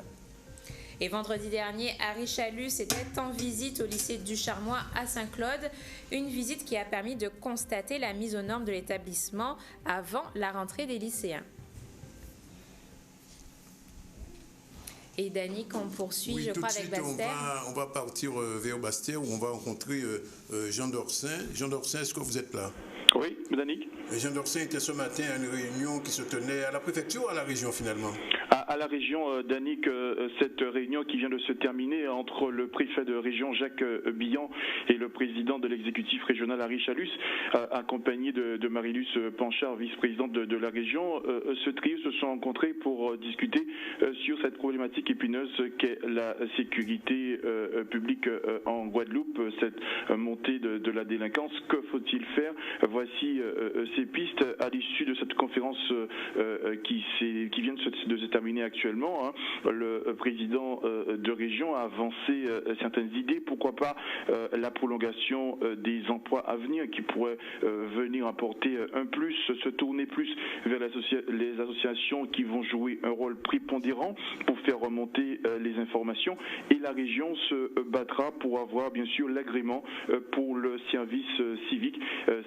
Speaker 2: Et vendredi dernier, Harry Chalus était en visite au lycée du Charmois à Saint-Claude, une visite qui a permis de constater la mise aux normes de l'établissement avant la rentrée des lycéens. Et Dani, qu'on poursuit, oui, je crois, avec Bastère.
Speaker 1: On va partir vers Bastère où on va rencontrer Jean Dorsin. Jean Dorsin, est-ce que vous êtes là?
Speaker 9: Oui, Danick.
Speaker 1: Jean Dorsin était ce matin à une réunion qui se tenait à la préfecture ou à la région finalement?
Speaker 9: À la région, Danick, cette réunion qui vient de se terminer entre le préfet de région Jacques Billan et le président de l'exécutif régional Harry Chalus, accompagné de Marilus Panchard, vice-présidente de la région. Ce trio se sont rencontrés pour discuter sur cette problématique épineuse qu'est la sécurité publique en Guadeloupe, cette montée de la délinquance. Que faut-il faire? Voici ces pistes à l'issue de cette conférence qui vient de se terminer actuellement. Hein. Le président de région a avancé certaines idées. Pourquoi pas la prolongation des emplois à venir qui pourraient venir apporter un plus, se tourner plus vers les associations qui vont jouer un rôle prépondérant pour faire remonter les informations. Et la région se battra pour avoir bien sûr l'agrément pour le service civique,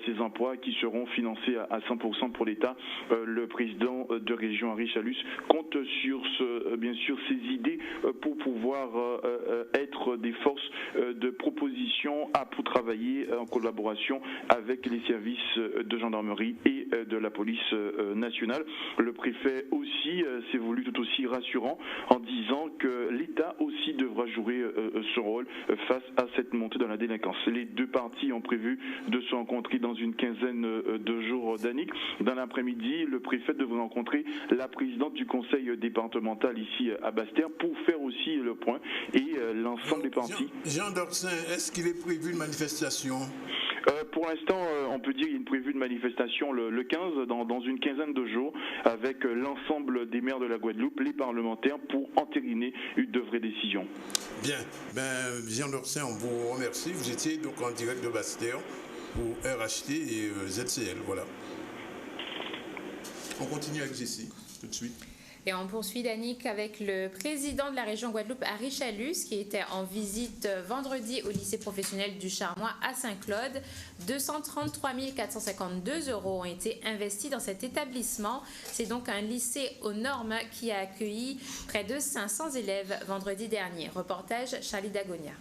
Speaker 9: ces emplois qui seront financés à 100% pour l'État. Le président de région Harry Chalus compte sur bien sûr ces idées pour pouvoir être des forces de proposition pour travailler en collaboration avec les services de gendarmerie et de la police nationale. Le préfet aussi s'est voulu tout aussi rassurant en disant que l'État aussi devra jouer son rôle face à cette montée dans la délinquance. Les deux parties ont prévu de se rencontrer dans une quinzaine de jours, Danick. Dans l'après-midi, le préfet devrait rencontrer la présidente du conseil départemental ici à Bastère pour faire aussi le point et l'ensemble des parties.
Speaker 1: Jean Dorsin, est-ce qu'il est prévu une manifestation?
Speaker 9: Pour l'instant, on peut dire qu'il est prévu une manifestation le 15, dans une quinzaine de jours, avec l'ensemble des maires de la Guadeloupe, les parlementaires, pour entériner de vraies décisions.
Speaker 1: Bien. Jean Dorsin, on vous remercie. Vous étiez donc en direct de Bastère pour RHT et ZCL. Voilà. On continue avec Jessie, tout de suite.
Speaker 2: Et on poursuit, Danick, avec le président de la région Guadeloupe, Harry Chalus, qui était en visite vendredi au lycée professionnel du Charmois à Saint-Claude. 233 452 € ont été investis dans cet établissement. C'est donc un lycée aux normes qui a accueilli près de 500 élèves vendredi dernier. Reportage Charlie Dagonia.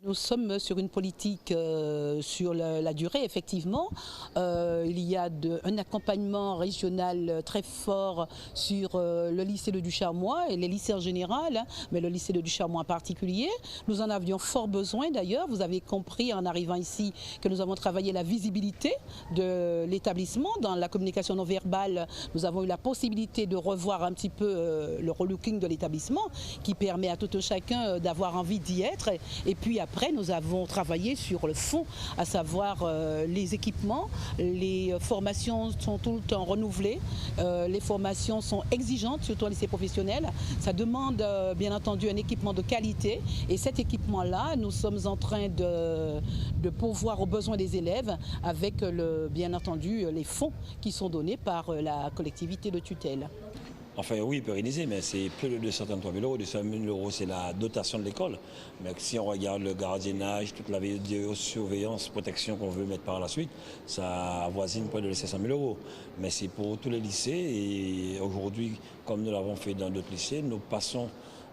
Speaker 10: Nous sommes sur une politique sur la durée, effectivement. Il y a un accompagnement régional très fort sur le lycée de Ducharmois et les lycées en général, mais le lycée de Ducharmois en particulier. Nous en avions fort besoin d'ailleurs. Vous avez compris en arrivant ici que nous avons travaillé la visibilité de l'établissement. Dans la communication non verbale, nous avons eu la possibilité de revoir un petit peu le relooking de l'établissement qui permet à tout un chacun d'avoir envie d'y être. Et puis après, nous avons travaillé sur le fond, à savoir les équipements. Les formations sont tout le temps renouvelées. Les formations sont exigeantes, surtout au lycée professionnel. Ça demande bien entendu un équipement de qualité. Et cet équipement-là, nous sommes en train de pourvoir aux besoins des élèves avec, bien entendu, les fonds qui sont donnés par la collectivité de tutelle.
Speaker 11: Enfin oui, pérenniser, mais c'est plus de 233 000 euros. 200 000 euros, c'est la dotation de l'école. Mais si on regarde le gardiennage, toute la vidéosurveillance, protection qu'on veut mettre par la suite, ça avoisine près de 500 000 euros. Mais c'est pour tous les lycées et aujourd'hui, comme nous l'avons fait dans d'autres lycées, nous passons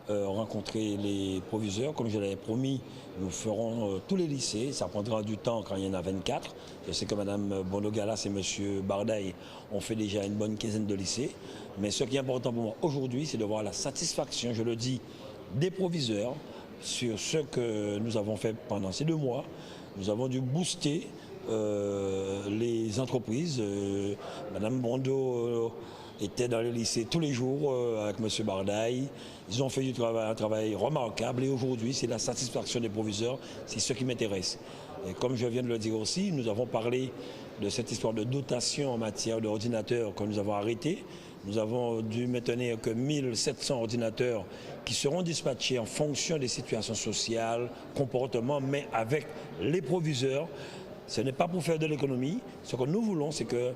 Speaker 11: rencontrer les proviseurs. Comme je l'avais promis, nous ferons tous les lycées. Ça prendra du temps quand il y en a 24. Je sais que Mme Bonogalas et M. Bardaï ont fait déjà une bonne quinzaine de lycées. Mais ce qui est important pour moi aujourd'hui, c'est de voir la satisfaction, je le dis, des proviseurs sur ce que nous avons fait pendant ces 2 mois. Nous avons dû booster les entreprises. Mme Bondo était dans le lycée tous les jours avec M. Bardaï. Ils ont fait un travail remarquable et aujourd'hui, c'est la satisfaction des proviseurs, c'est ce qui m'intéresse. Et comme je viens de le dire aussi, nous avons parlé de cette histoire de dotation en matière d'ordinateurs que nous avons arrêté. Nous avons dû maintenir que 1700 ordinateurs qui seront dispatchés en fonction des situations sociales, comportements, mais avec les proviseurs. Ce n'est pas pour faire de l'économie. Ce que nous voulons, c'est que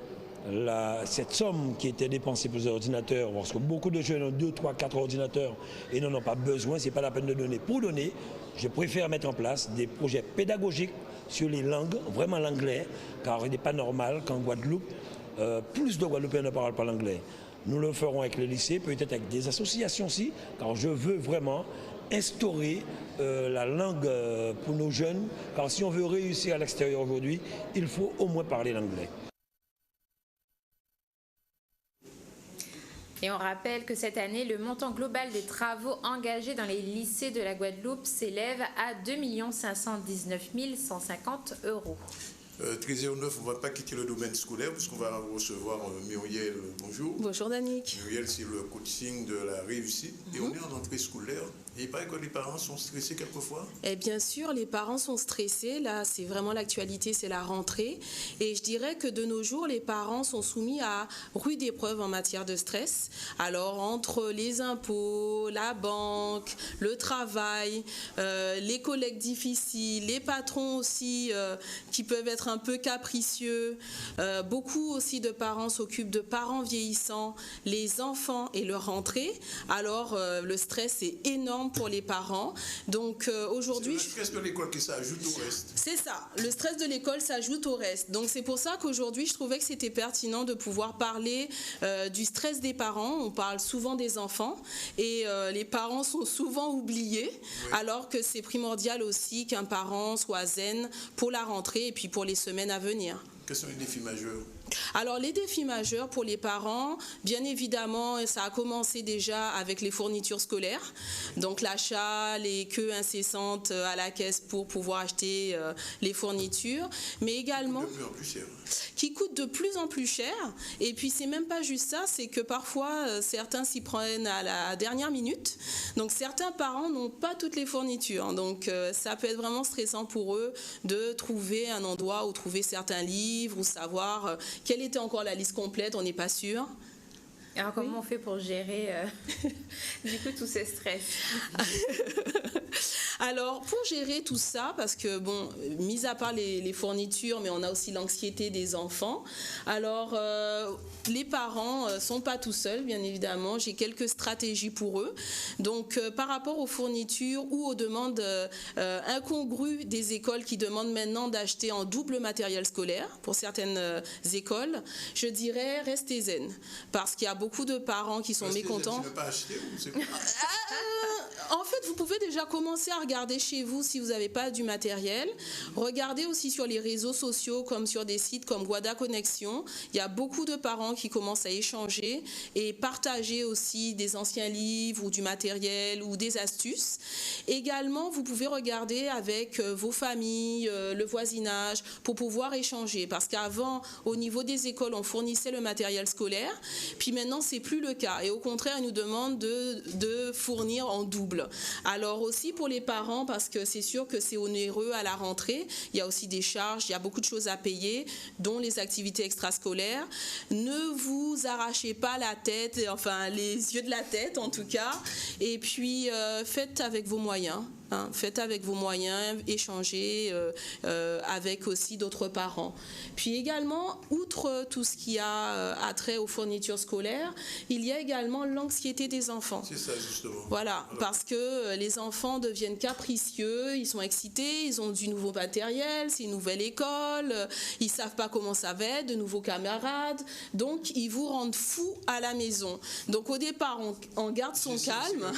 Speaker 11: cette somme qui était dépensée pour les ordinateurs, parce que beaucoup de jeunes ont 2, 3, 4 ordinateurs et n'en ont pas besoin, ce n'est pas la peine de donner. Pour donner, je préfère mettre en place des projets pédagogiques sur les langues, vraiment l'anglais, car il n'est pas normal qu'en Guadeloupe, plus de Guadeloupéens ne parlent pas l'anglais. Nous le ferons avec les lycées, peut-être avec des associations aussi, car je veux vraiment instaurer la langue pour nos jeunes, car si on veut réussir à l'extérieur aujourd'hui, il faut au moins parler l'anglais.
Speaker 2: Et on rappelle que cette année, le montant global des travaux engagés dans les lycées de la Guadeloupe s'élève à 2 519 150 €.
Speaker 1: 13h09, on ne va pas quitter le domaine scolaire puisqu'on va recevoir Muriel. Bonjour.
Speaker 12: Bonjour Danick.
Speaker 1: Muriel, c'est le coaching de la réussite. Et on est en entrée scolaire. Et il paraît que les parents sont stressés quelquefois.
Speaker 12: Et bien sûr, les parents sont stressés. Là, c'est vraiment l'actualité, c'est la rentrée. Et je dirais que de nos jours, les parents sont soumis à rude épreuve en matière de stress. Alors, entre les impôts, la banque, le travail, les collègues difficiles, les patrons aussi qui peuvent être un peu capricieux. Beaucoup aussi de parents s'occupent de parents vieillissants, les enfants et leur rentrée. Alors, le stress est énorme pour les parents. Donc aujourd'hui...
Speaker 1: C'est le stress de l'école qui s'ajoute au reste.
Speaker 12: C'est ça. Le stress de l'école s'ajoute au reste. Donc c'est pour ça qu'aujourd'hui, je trouvais que c'était pertinent de pouvoir parler du stress des parents. On parle souvent des enfants et les parents sont souvent oubliés, oui. Alors que c'est primordial aussi qu'un parent soit zen pour la rentrée et puis pour les semaines à venir.
Speaker 1: Quels sont les défis majeurs ?
Speaker 12: Alors les défis majeurs pour les parents, bien évidemment, ça a commencé déjà avec les fournitures scolaires, donc l'achat, les queues incessantes à la caisse pour pouvoir acheter les fournitures, mais également qui coûtent de plus en plus cher. Et puis c'est même pas juste ça, c'est que parfois certains s'y prennent à la dernière minute. Donc certains parents n'ont pas toutes les fournitures, donc ça peut être vraiment stressant pour eux de trouver un endroit où trouver certains livres ou savoir quelle était encore la liste complète, on n'est pas sûr.
Speaker 2: Alors comment on fait pour gérer du coup tous ces stress?
Speaker 12: Alors pour gérer tout ça, parce que bon, mis à part les fournitures, mais on a aussi l'anxiété des enfants. Alors les parents sont pas tout seuls, bien évidemment. J'ai quelques stratégies pour eux. Donc par rapport aux fournitures ou aux demandes incongrues des écoles qui demandent maintenant d'acheter en double matériel scolaire pour certaines écoles, je dirais restez zen, parce qu'il y a beaucoup de parents qui sont mécontents.
Speaker 1: Tu ne veux pas acheter ou c'est quoi?
Speaker 12: En fait, vous pouvez déjà commencer à regarder chez vous si vous n'avez pas du matériel. Regardez aussi sur les réseaux sociaux, comme sur des sites comme Guada Connexion. Il y a beaucoup de parents qui commencent à échanger et partager aussi des anciens livres ou du matériel ou des astuces. Également, vous pouvez regarder avec vos familles, le voisinage, pour pouvoir échanger. Parce qu'avant, au niveau des écoles, on fournissait le matériel scolaire. Puis maintenant, c'est plus le cas. Et au contraire, ils nous demandent de fournir en double. Alors aussi pour les parents, parce que c'est sûr que c'est onéreux à la rentrée, il y a aussi des charges, il y a beaucoup de choses à payer, dont les activités extrascolaires. Ne vous arrachez pas la tête, enfin les yeux de la tête en tout cas, et puis faites avec vos moyens. Faites avec vos moyens, échangez avec aussi d'autres parents. Puis également, outre tout ce qui a trait aux fournitures scolaires, il y a également l'anxiété des enfants.
Speaker 1: C'est ça, justement.
Speaker 12: Voilà, parce que les enfants deviennent capricieux, ils sont excités, ils ont du nouveau matériel, c'est une nouvelle école, ils ne savent pas comment ça va être, de nouveaux camarades, donc ils vous rendent fous à la maison. Donc au départ, on garde son calme.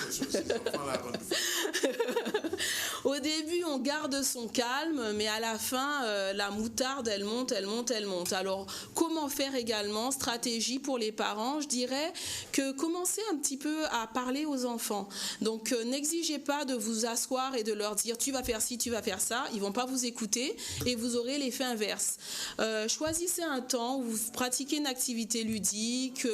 Speaker 12: Au début, on garde son calme, mais à la fin, la moutarde, elle monte, elle monte, elle monte. Alors, comment faire également? Stratégie pour les parents, je dirais que commencez un petit peu à parler aux enfants. Donc, n'exigez pas de vous asseoir et de leur dire « tu vas faire ci, tu vas faire ça ». Ils ne vont pas vous écouter et vous aurez l'effet inverse. Choisissez un temps où vous pratiquez une activité ludique,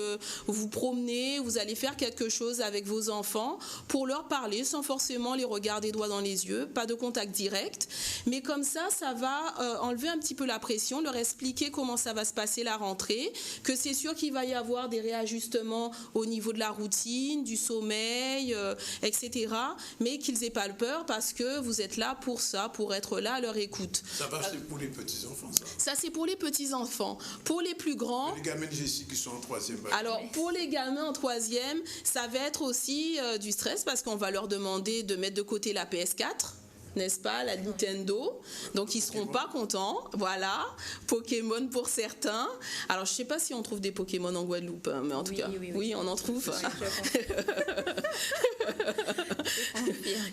Speaker 12: vous vous promenez, vous allez faire quelque chose avec vos enfants pour leur parler sans forcément les regarder droit dans les yeux, pas de contact direct, mais comme ça va enlever un petit peu la pression, leur expliquer comment ça va se passer la rentrée, que c'est sûr qu'il va y avoir des réajustements au niveau de la routine, du sommeil, etc., mais qu'ils n'aient pas peur parce que vous êtes là pour ça, pour être là à leur écoute.
Speaker 1: Ça va, c'est pour les petits-enfants, ça?
Speaker 12: Ça, c'est pour les petits-enfants. Pour les plus grands...
Speaker 1: Les gamins qui sont en troisième.
Speaker 12: Alors, pour les gamins en troisième, ça va être aussi du stress parce qu'on va leur demander de mettre de côté la PS4, n'est-ce pas, la Nintendo. Donc, ils ne seront pas contents. Voilà. Pokémon pour certains. Alors, je ne sais pas si on trouve des Pokémon en Guadeloupe, mais en tout cas, oui, on en trouve.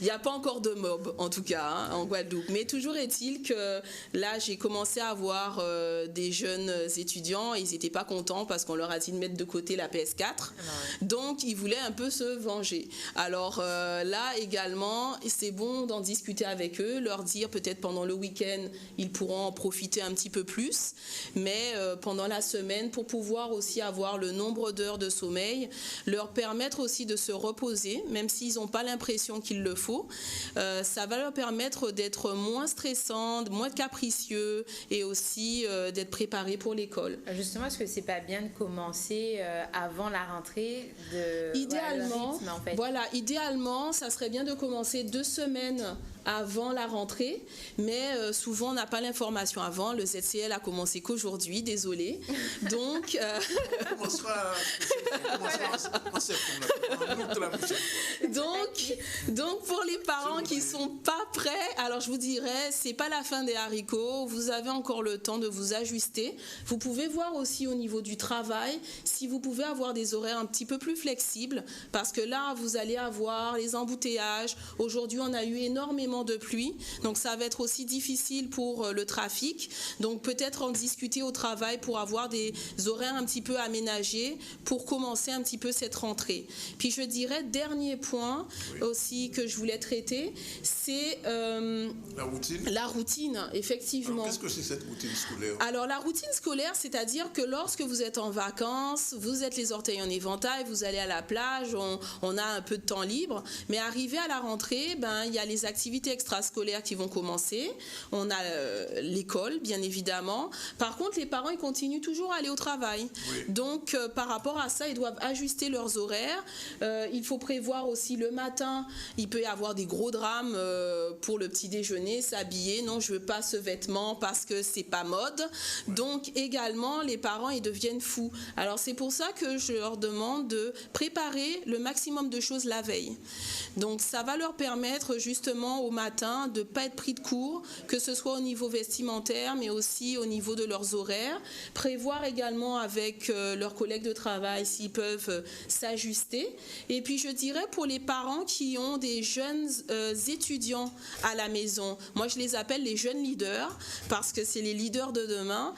Speaker 12: Il n'y a pas encore de mob, en tout cas, en Guadeloupe. Mais toujours est-il que là, j'ai commencé à avoir des jeunes étudiants. Ils n'étaient pas contents parce qu'on leur a dit de mettre de côté la PS4. Donc, ils voulaient un peu se venger. Alors là, également, c'est bon d'en discuter avec eux, leur dire peut-être pendant le week-end, ils pourront en profiter un petit peu plus. Mais pendant la semaine, pour pouvoir aussi avoir le nombre d'heures de sommeil, leur permettre aussi de se reposer, même s'ils n'ont pas l'impression qu'il le faut. Ça va leur permettre d'être moins stressants, moins capricieux et aussi d'être préparés pour l'école.
Speaker 2: Justement, est-ce que c'est pas bien de commencer avant la rentrée
Speaker 12: idéalement,
Speaker 2: rythme, en fait.
Speaker 12: Voilà, idéalement, ça serait bien de commencer 2 semaines avant la rentrée, mais souvent on n'a pas l'information avant. Le ZCL a commencé qu'aujourd'hui, désolé. Donc,
Speaker 1: on commencera en septembre.
Speaker 12: Donc pour les parents qui sont pas prêts, alors je vous dirais, c'est pas la fin des haricots. Vous avez encore le temps de vous ajuster. Vous pouvez voir aussi au niveau du travail si vous pouvez avoir des horaires un petit peu plus flexibles, parce que là vous allez avoir les embouteillages. Aujourd'hui, on a eu énormément de pluie, donc ça va être aussi difficile pour le trafic. Donc peut-être en discuter au travail pour avoir des horaires un petit peu aménagés pour commencer un petit peu cette rentrée. Puis je dirais, dernier point aussi que je voulais traiter, c'est la routine, effectivement.
Speaker 1: Alors, qu'est-ce que c'est cette routine scolaire?
Speaker 12: Alors la routine scolaire, c'est-à-dire que lorsque vous êtes en vacances, vous êtes les orteils en éventail, vous allez à la plage, on a un peu de temps libre, mais arrivé à la rentrée, il y a les activités extrascolaires qui vont commencer, on a l'école bien évidemment. Par contre, les parents ils continuent toujours à aller au travail. Donc par rapport à ça, ils doivent ajuster leurs horaires. Il faut prévoir aussi le matin, il peut y avoir des gros drames pour le petit déjeuner, s'habiller, non je veux pas ce vêtement parce que c'est pas mode. Donc également les parents ils deviennent fous. Alors c'est pour ça que je leur demande de préparer le maximum de choses la veille. Donc ça va leur permettre justement au matin de ne pas être pris de court, que ce soit au niveau vestimentaire mais aussi au niveau de leurs horaires. Prévoir également avec leurs collègues de travail s'ils peuvent s'ajuster. Et puis je dirais pour les parents qui ont des jeunes étudiants à la maison, moi je les appelle les jeunes leaders parce que c'est les leaders de demain,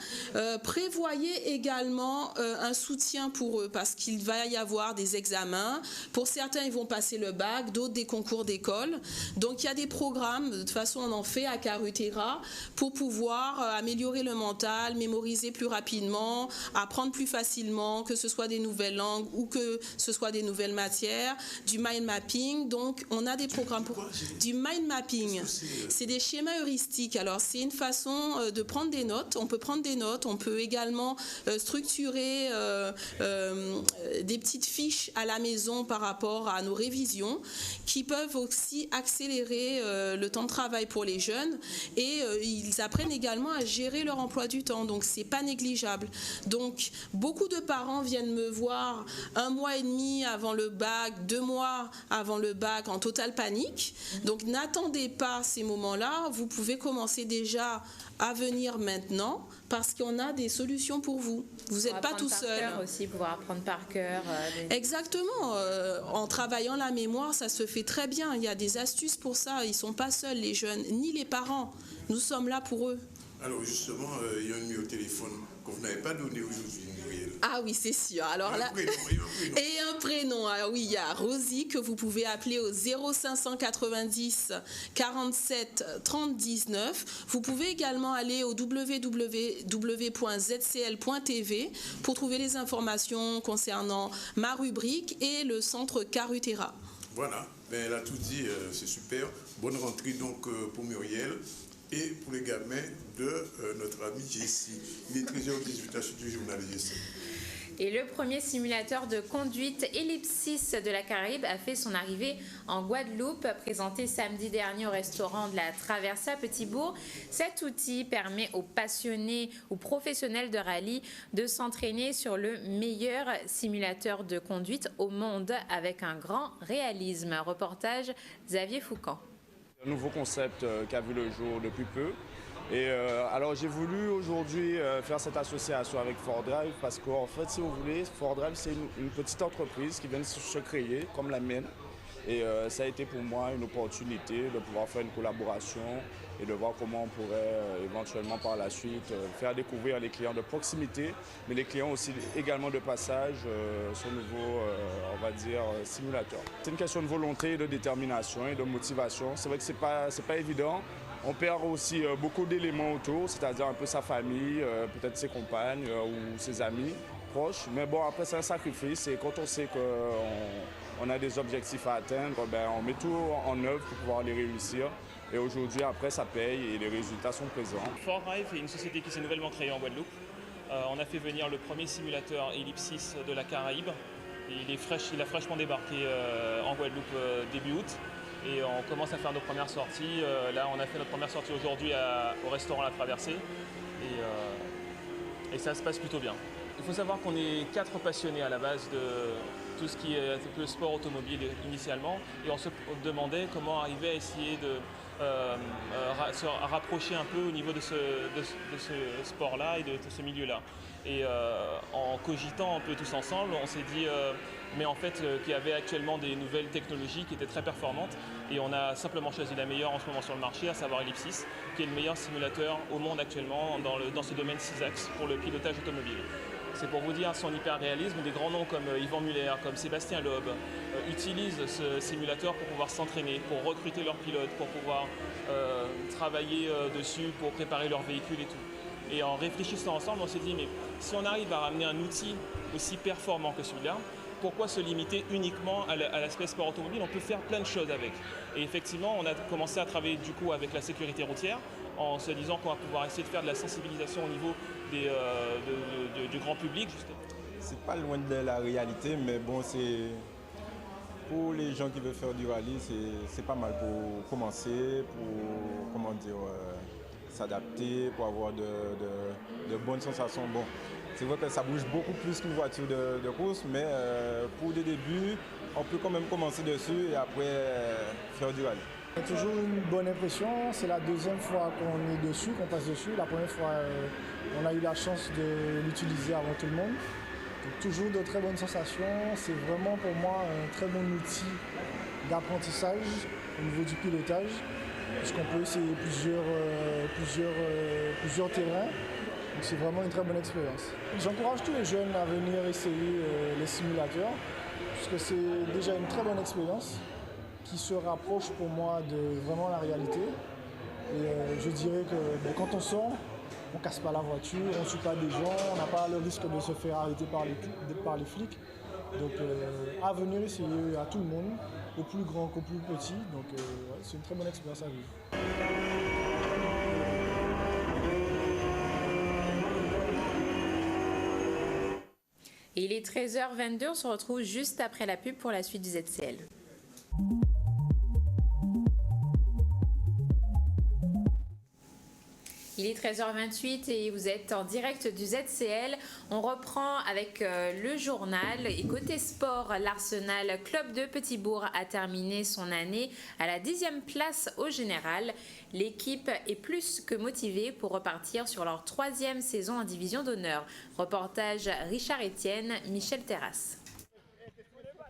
Speaker 12: prévoyez également un soutien pour eux parce qu'il va y avoir des examens. Pour certains, ils vont passer le bac, d'autres des concours d'école. Donc il y a des programmes, de toute façon on en fait à Carutera pour pouvoir améliorer le mental, mémoriser plus rapidement, apprendre plus facilement, que ce soit des nouvelles langues ou que ce soit des nouvelles matières, du mind mapping. Donc on a des programmes pour du mind mapping. C'est des schémas heuristiques. Alors c'est une façon de prendre des notes. On peut prendre des notes, on peut également structurer des petites fiches à la maison par rapport à nos révisions qui peuvent aussi accélérer le temps de travail pour les jeunes et ils apprennent également à gérer leur emploi du temps. Donc c'est pas négligeable. Donc beaucoup de parents viennent me voir 1 mois et demi avant le bac, 2 mois avant le bac en totale panique. Donc n'attendez pas ces moments-là. Vous pouvez commencer déjà à venir maintenant parce qu'on a des solutions pour vous. Vous n'êtes pas tout seul.
Speaker 2: Aussi, pouvoir apprendre par cœur.
Speaker 12: Exactement. En travaillant la mémoire, ça se fait très bien. Il y a des astuces pour ça. Ils ne sont pas seuls, les jeunes, ni les parents. Nous sommes là pour eux.
Speaker 1: Alors justement, il y a un numéro de téléphone que vous n'avez pas donné aujourd'hui, Muriel.
Speaker 12: Ah oui, c'est sûr. Alors là, et un prénom. Ah oui, il y a Rosie que vous pouvez appeler au 0590 47 30 19. Vous pouvez également aller au www.zcl.tv pour trouver les informations concernant ma rubrique et le centre Carutera.
Speaker 1: Voilà, ben, elle a tout dit, c'est super. Bonne rentrée donc pour Muriel. Et pour les gamins de notre ami Jessie. Il est 13h18 à du journal Jessie.
Speaker 2: Et le premier simulateur de conduite Ellipsis de la Caraïbe a fait son arrivée en Guadeloupe, présenté samedi dernier au restaurant de la Traversée à Petit-Bourg. Cet outil permet aux passionnés ou professionnels de rallye de s'entraîner sur le meilleur simulateur de conduite au monde avec un grand réalisme. Reportage Xavier Foucan.
Speaker 13: Un nouveau concept qui a vu le jour depuis peu. Et alors j'ai voulu aujourd'hui faire cette association avec Fort Drive parce qu'en fait, si vous voulez, Fort Drive c'est une petite entreprise qui vient de se créer comme la mienne. Et ça a été pour moi une opportunité de pouvoir faire une collaboration et de voir comment on pourrait éventuellement par la suite faire découvrir les clients de proximité, mais les clients aussi également de passage ce nouveau, on va dire, simulateur. C'est une question de volonté, de détermination et de motivation. C'est vrai que c'est pas évident. On perd aussi beaucoup d'éléments autour, c'est-à-dire un peu sa famille, peut-être ses compagnes ou ses amis proches. Mais bon, après c'est un sacrifice et quand on sait qu'on a des objectifs à atteindre, ben, on met tout en œuvre pour pouvoir les réussir. Et aujourd'hui, après, ça paye et les résultats sont présents.
Speaker 14: Fort Drive est une société qui s'est nouvellement créée en Guadeloupe. On a fait venir le premier simulateur Ellipsis de la Caraïbe. Il a fraîchement débarqué en Guadeloupe début août. Et on commence à faire nos premières sorties. Là, on a fait notre première sortie aujourd'hui au restaurant La Traversée. Et ça se passe plutôt bien. Il faut savoir qu'on est 4 passionnés à la base de tout ce qui est le sport automobile initialement. Et on se demandait comment arriver à essayer de se rapprocher un peu au niveau de ce sport-là et de ce milieu-là. Et en cogitant un peu tous ensemble, on s'est dit mais en fait qu'il y avait actuellement des nouvelles technologies qui étaient très performantes et on a simplement choisi la meilleure en ce moment sur le marché, à savoir Ellipsis, qui est le meilleur simulateur au monde actuellement dans ce domaine 6 axes pour le pilotage automobile. C'est pour vous dire son hyper-réalisme. Des grands noms comme Yvan Muller, comme Sébastien Loeb utilisent ce simulateur pour pouvoir s'entraîner, pour recruter leurs pilotes, pour pouvoir travailler dessus, pour préparer leurs véhicules et tout. Et en réfléchissant ensemble, on s'est dit, mais si on arrive à ramener un outil aussi performant que celui-là, pourquoi se limiter uniquement à l'aspect sport automobile? On peut faire plein de choses avec. Et effectivement, on a commencé à travailler du coup avec la sécurité routière, en se disant qu'on va pouvoir essayer de faire de la sensibilisation au niveau du grand public, justement.
Speaker 15: C'est pas loin de la réalité, mais bon, c'est pour les gens qui veulent faire du rallye, c'est pas mal pour commencer, pour comment dire, s'adapter, pour avoir de bonnes sensations. Bon, c'est vrai que ça bouge beaucoup plus qu'une voiture de course, mais pour des débuts, on peut quand même commencer dessus et après faire du rallye.
Speaker 16: C'est toujours une bonne impression, c'est la deuxième fois qu'on est dessus, qu'on passe dessus. La première fois, on a eu la chance de l'utiliser avant tout le monde. Donc, toujours de très bonnes sensations, c'est vraiment pour moi un très bon outil d'apprentissage au niveau du pilotage, puisqu'on peut essayer plusieurs terrains. Donc c'est vraiment une très bonne expérience. J'encourage tous les jeunes à venir essayer les simulateurs, puisque c'est déjà une très bonne expérience qui se rapproche pour moi de vraiment la réalité. Et je dirais que quand on sort, on ne casse pas la voiture, on ne tue pas des gens, on n'a pas le risque de se faire arrêter par les flics. Donc à venir essayer à tout le monde, au plus grand qu'au plus petit. Donc c'est une très bonne expérience à vivre.
Speaker 2: Et il est 13h22, on se retrouve juste après la pub pour la suite du ZCL. Il est 13h28 et vous êtes en direct du ZCL. On reprend avec le journal. Et côté sport, l'Arsenal Club de Petit-Bourg a terminé son année à la 10e place au général. L'équipe est plus que motivée pour repartir sur leur 3e saison en division d'honneur. Reportage Richard Etienne, Michel Terrasse.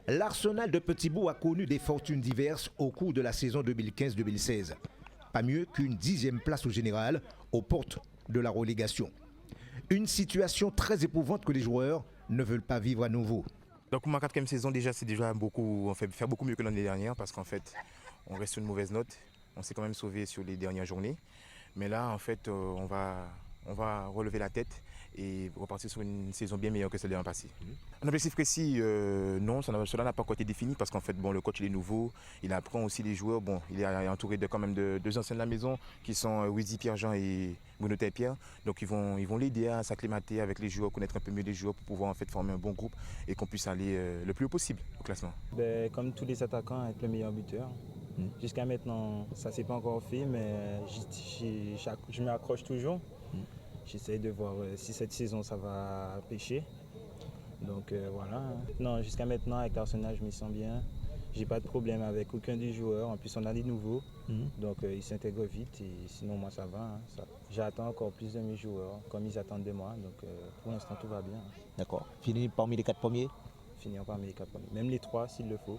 Speaker 17: L'Arsenal de Petit-Bourg a connu des fortunes diverses au cours de la saison 2015-2016. Pas mieux qu'une 10e place au général, aux portes de la relégation. Une situation très éprouvante que les joueurs ne veulent pas vivre à nouveau.
Speaker 18: Donc ma 4e saison déjà c'est déjà beaucoup, on fait faire beaucoup mieux que l'année dernière parce qu'en fait on reste sur une mauvaise note. On s'est quand même sauvé sur les dernières journées. Mais là en fait on va relever la tête et repartir sur une saison bien meilleure que celle de l'an passé. Un objectif précis, non, cela n'a pas encore été défini parce qu'en fait, bon, le coach il est nouveau, il apprend aussi les joueurs. Bon, il est entouré quand même de deux anciens de la maison qui sont Wizy Pierre-Jean et Bruno Pierre. Donc ils vont l'aider à s'acclimater avec les joueurs, connaître un peu mieux les joueurs pour pouvoir en fait former un bon groupe et qu'on puisse aller le plus haut possible au classement.
Speaker 19: Comme tous les attaquants, être le meilleur buteur. Jusqu'à maintenant, ça ne s'est pas encore fait, mais je m'accroche toujours. J'essaie de voir si cette saison ça va pêcher. Donc voilà. Non, jusqu'à maintenant avec l'Arsenal je me sens bien. J'ai pas de problème avec aucun des joueurs. En plus on a des nouveaux. Donc ils s'intègrent vite et sinon moi ça va. Hein, J'attends encore plus de mes joueurs comme ils attendent de moi. Donc pour l'instant tout va bien.
Speaker 17: D'accord. Finir parmi les 4 premiers?
Speaker 19: Finir parmi les 4 premiers. Même les 3 s'il le faut.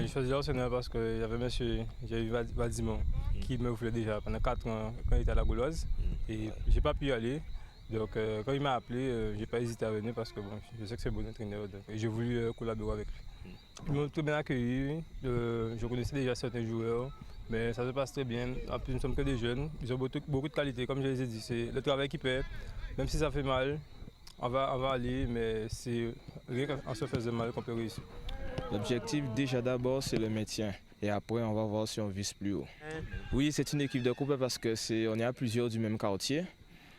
Speaker 20: J'ai choisi l'Arsenal parce qu'il y avait monsieur, j'ai eu Valdimon qui me voulait déjà pendant 4 ans quand il était à la Gauloise et j'ai pas pu y aller. Donc quand il m'a appelé, j'ai pas hésité à venir parce que bon, je sais que c'est un bon entraîneur et j'ai voulu collaborer avec lui. Ils m'ont très bien accueilli, je connaissais déjà certains joueurs, mais ça se passe très bien. En plus nous sommes que des jeunes, ils ont beaucoup de qualités comme je les ai dit, c'est le travail qui paie, même si ça fait mal, on va aller, mais c'est rien qu'en se faisant mal qu'on peut réussir.
Speaker 21: L'objectif déjà d'abord c'est le maintien et après on va voir si on vise plus haut. Oui, c'est une équipe de couple parce que on est à plusieurs du même quartier.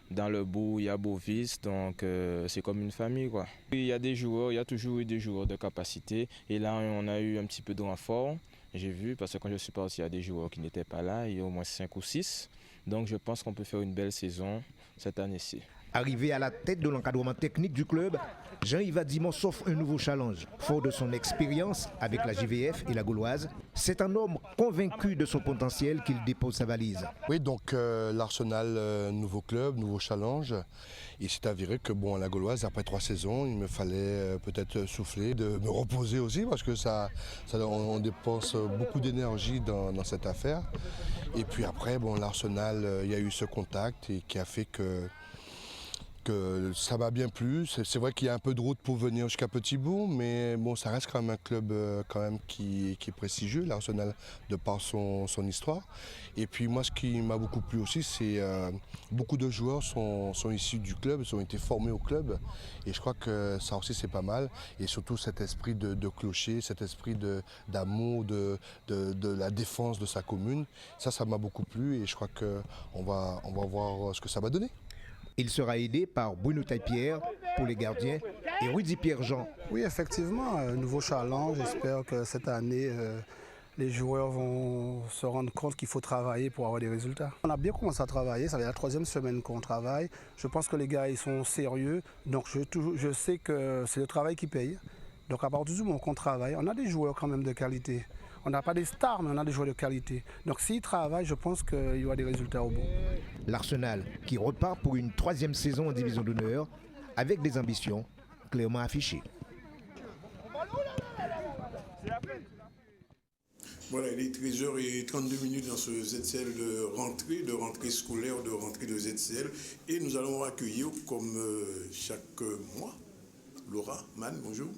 Speaker 21: Dans le bout, il y a Beauvis, donc c'est comme une famille quoi. Il y a des joueurs, il y a toujours eu des joueurs de capacité et là on a eu un petit peu de renfort. J'ai vu parce que quand je suis parti, il y a des joueurs qui n'étaient pas là, il y a au moins 5 ou 6. Donc je pense qu'on peut faire une belle saison cette année-ci.
Speaker 17: Arrivé à la tête de l'encadrement technique du club, Jean-Yves Valdimon s'offre un nouveau challenge. Fort de son expérience avec la JVF et la Gauloise, c'est un homme convaincu de son potentiel qu'il dépose sa valise.
Speaker 22: Oui, donc l'Arsenal, nouveau club, nouveau challenge. Il s'est avéré que bon, à la Gauloise, après 3 saisons, il me fallait peut-être souffler, de me reposer aussi parce que on dépense beaucoup d'énergie dans cette affaire. Et puis après, bon, l'Arsenal, il y a eu ce contact et qui a fait que ça m'a bien plu. C'est vrai qu'il y a un peu de route pour venir jusqu'à Petit-Bourg, mais bon, ça reste quand même un club qui est prestigieux, l'Arsenal, de par son histoire. Et puis moi, ce qui m'a beaucoup plu aussi, c'est beaucoup de joueurs sont issus du club, ont été formés au club. Et je crois que ça aussi, c'est pas mal. Et surtout cet esprit de clocher, cet esprit d'amour, de la défense de sa commune. Ça m'a beaucoup plu et je crois qu'on va voir ce que ça va donner.
Speaker 17: Il sera aidé par Bruno Pierre pour les gardiens et Wizy Pierre-Jean.
Speaker 23: Oui, effectivement, nouveau challenge. J'espère que cette année, les joueurs vont se rendre compte qu'il faut travailler pour avoir des résultats. On a bien commencé à travailler, ça fait la 3e semaine qu'on travaille. Je pense que les gars, ils sont sérieux. Donc je sais que c'est le travail qui paye. Donc à partir du moment qu'on travaille, on a des joueurs quand même de qualité. On n'a pas des stars, mais on a des joueurs de qualité. Donc s'ils travaillent, je pense qu'il y aura des résultats au bout.
Speaker 17: L'Arsenal qui repart pour une 3e saison en division d'honneur avec des ambitions clairement affichées.
Speaker 1: Voilà, il est 13h32 dans ce ZCL de rentrée scolaire, de rentrée de ZCL. Et nous allons accueillir, comme chaque mois, Laura Mann, bonjour.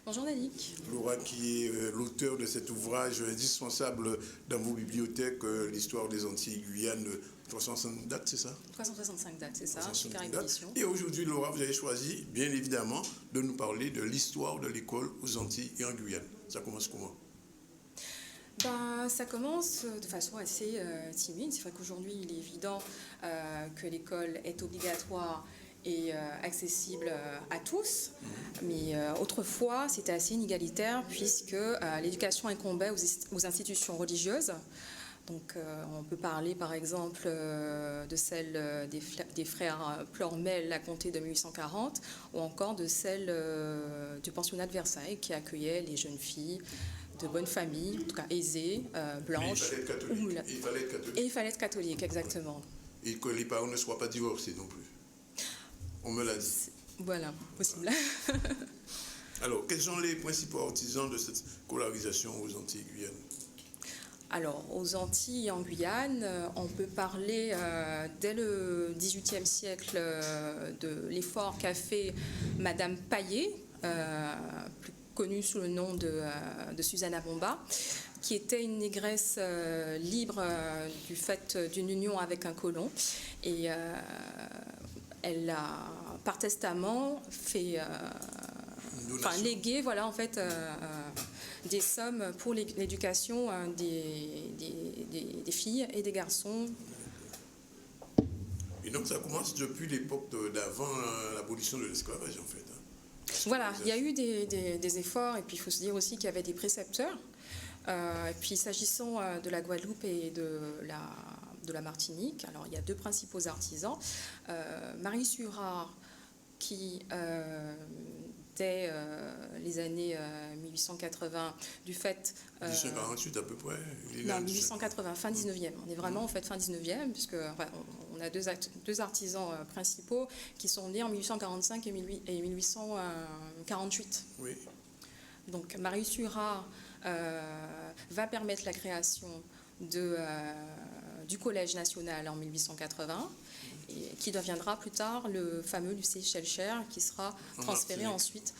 Speaker 3: Bonjour Danick.
Speaker 1: Laura qui est l'auteur de cet ouvrage indispensable dans vos bibliothèques, l'histoire des Antilles Guyane, 360 dates, c'est ça?
Speaker 3: 365 dates, c'est ça,
Speaker 1: Carré d'édition. Et aujourd'hui, Laura, vous avez choisi, bien évidemment, de nous parler de l'histoire de l'école aux Antilles et en Guyane. Ça commence comment?
Speaker 3: Ça commence de façon assez timide. C'est vrai qu'aujourd'hui, il est évident que l'école est obligatoire et accessible à tous. Mais autrefois, c'était assez inégalitaire puisque l'éducation incombait aux institutions religieuses. Donc on peut parler par exemple de celle des frères Plormel à compter de 1840 ou encore de celle du pensionnat de Versailles qui accueillait les jeunes filles de bonne famille, en tout cas aisées, blanches.
Speaker 1: Et
Speaker 3: il fallait être catholique, exactement.
Speaker 1: Et que les parents ne soient pas divorcés non plus. On me l'a dit.
Speaker 3: Voilà, possible.
Speaker 1: Alors, quels sont les principaux artisans de cette scolarisation aux Antilles et Guyane?
Speaker 3: Alors, aux Antilles et en Guyane, on peut parler dès le XVIIIe siècle de l'effort qu'a fait Madame Paillet, plus connue sous le nom de Susanna Bomba, qui était une négresse libre du fait d'une union avec un colon. Et elle a, par testament, fait... légué, voilà, en fait, des sommes pour l'éducation des filles et des garçons.
Speaker 1: Et donc, ça commence depuis l'époque d'avant l'abolition de l'esclavage, en fait.
Speaker 3: Voilà, il y a eu des efforts, et puis il faut se dire aussi qu'il y avait des précepteurs. Et puis, s'agissant de la Guadeloupe et de la Martinique, alors il y a deux principaux artisans. Marie Surard, qui... dès les années 1880, du fait...
Speaker 1: 1848 à peu près.
Speaker 3: Non, 1880, fin 19e. On est vraiment en fait fin 19e, puisque on a deux artisans principaux qui sont nés en 1845 et 1848.
Speaker 1: Oui.
Speaker 3: Donc Marie Surard va permettre la création du Collège national en 1880. Et qui deviendra plus tard le fameux lycée Schellcher, qui sera transféré ensuite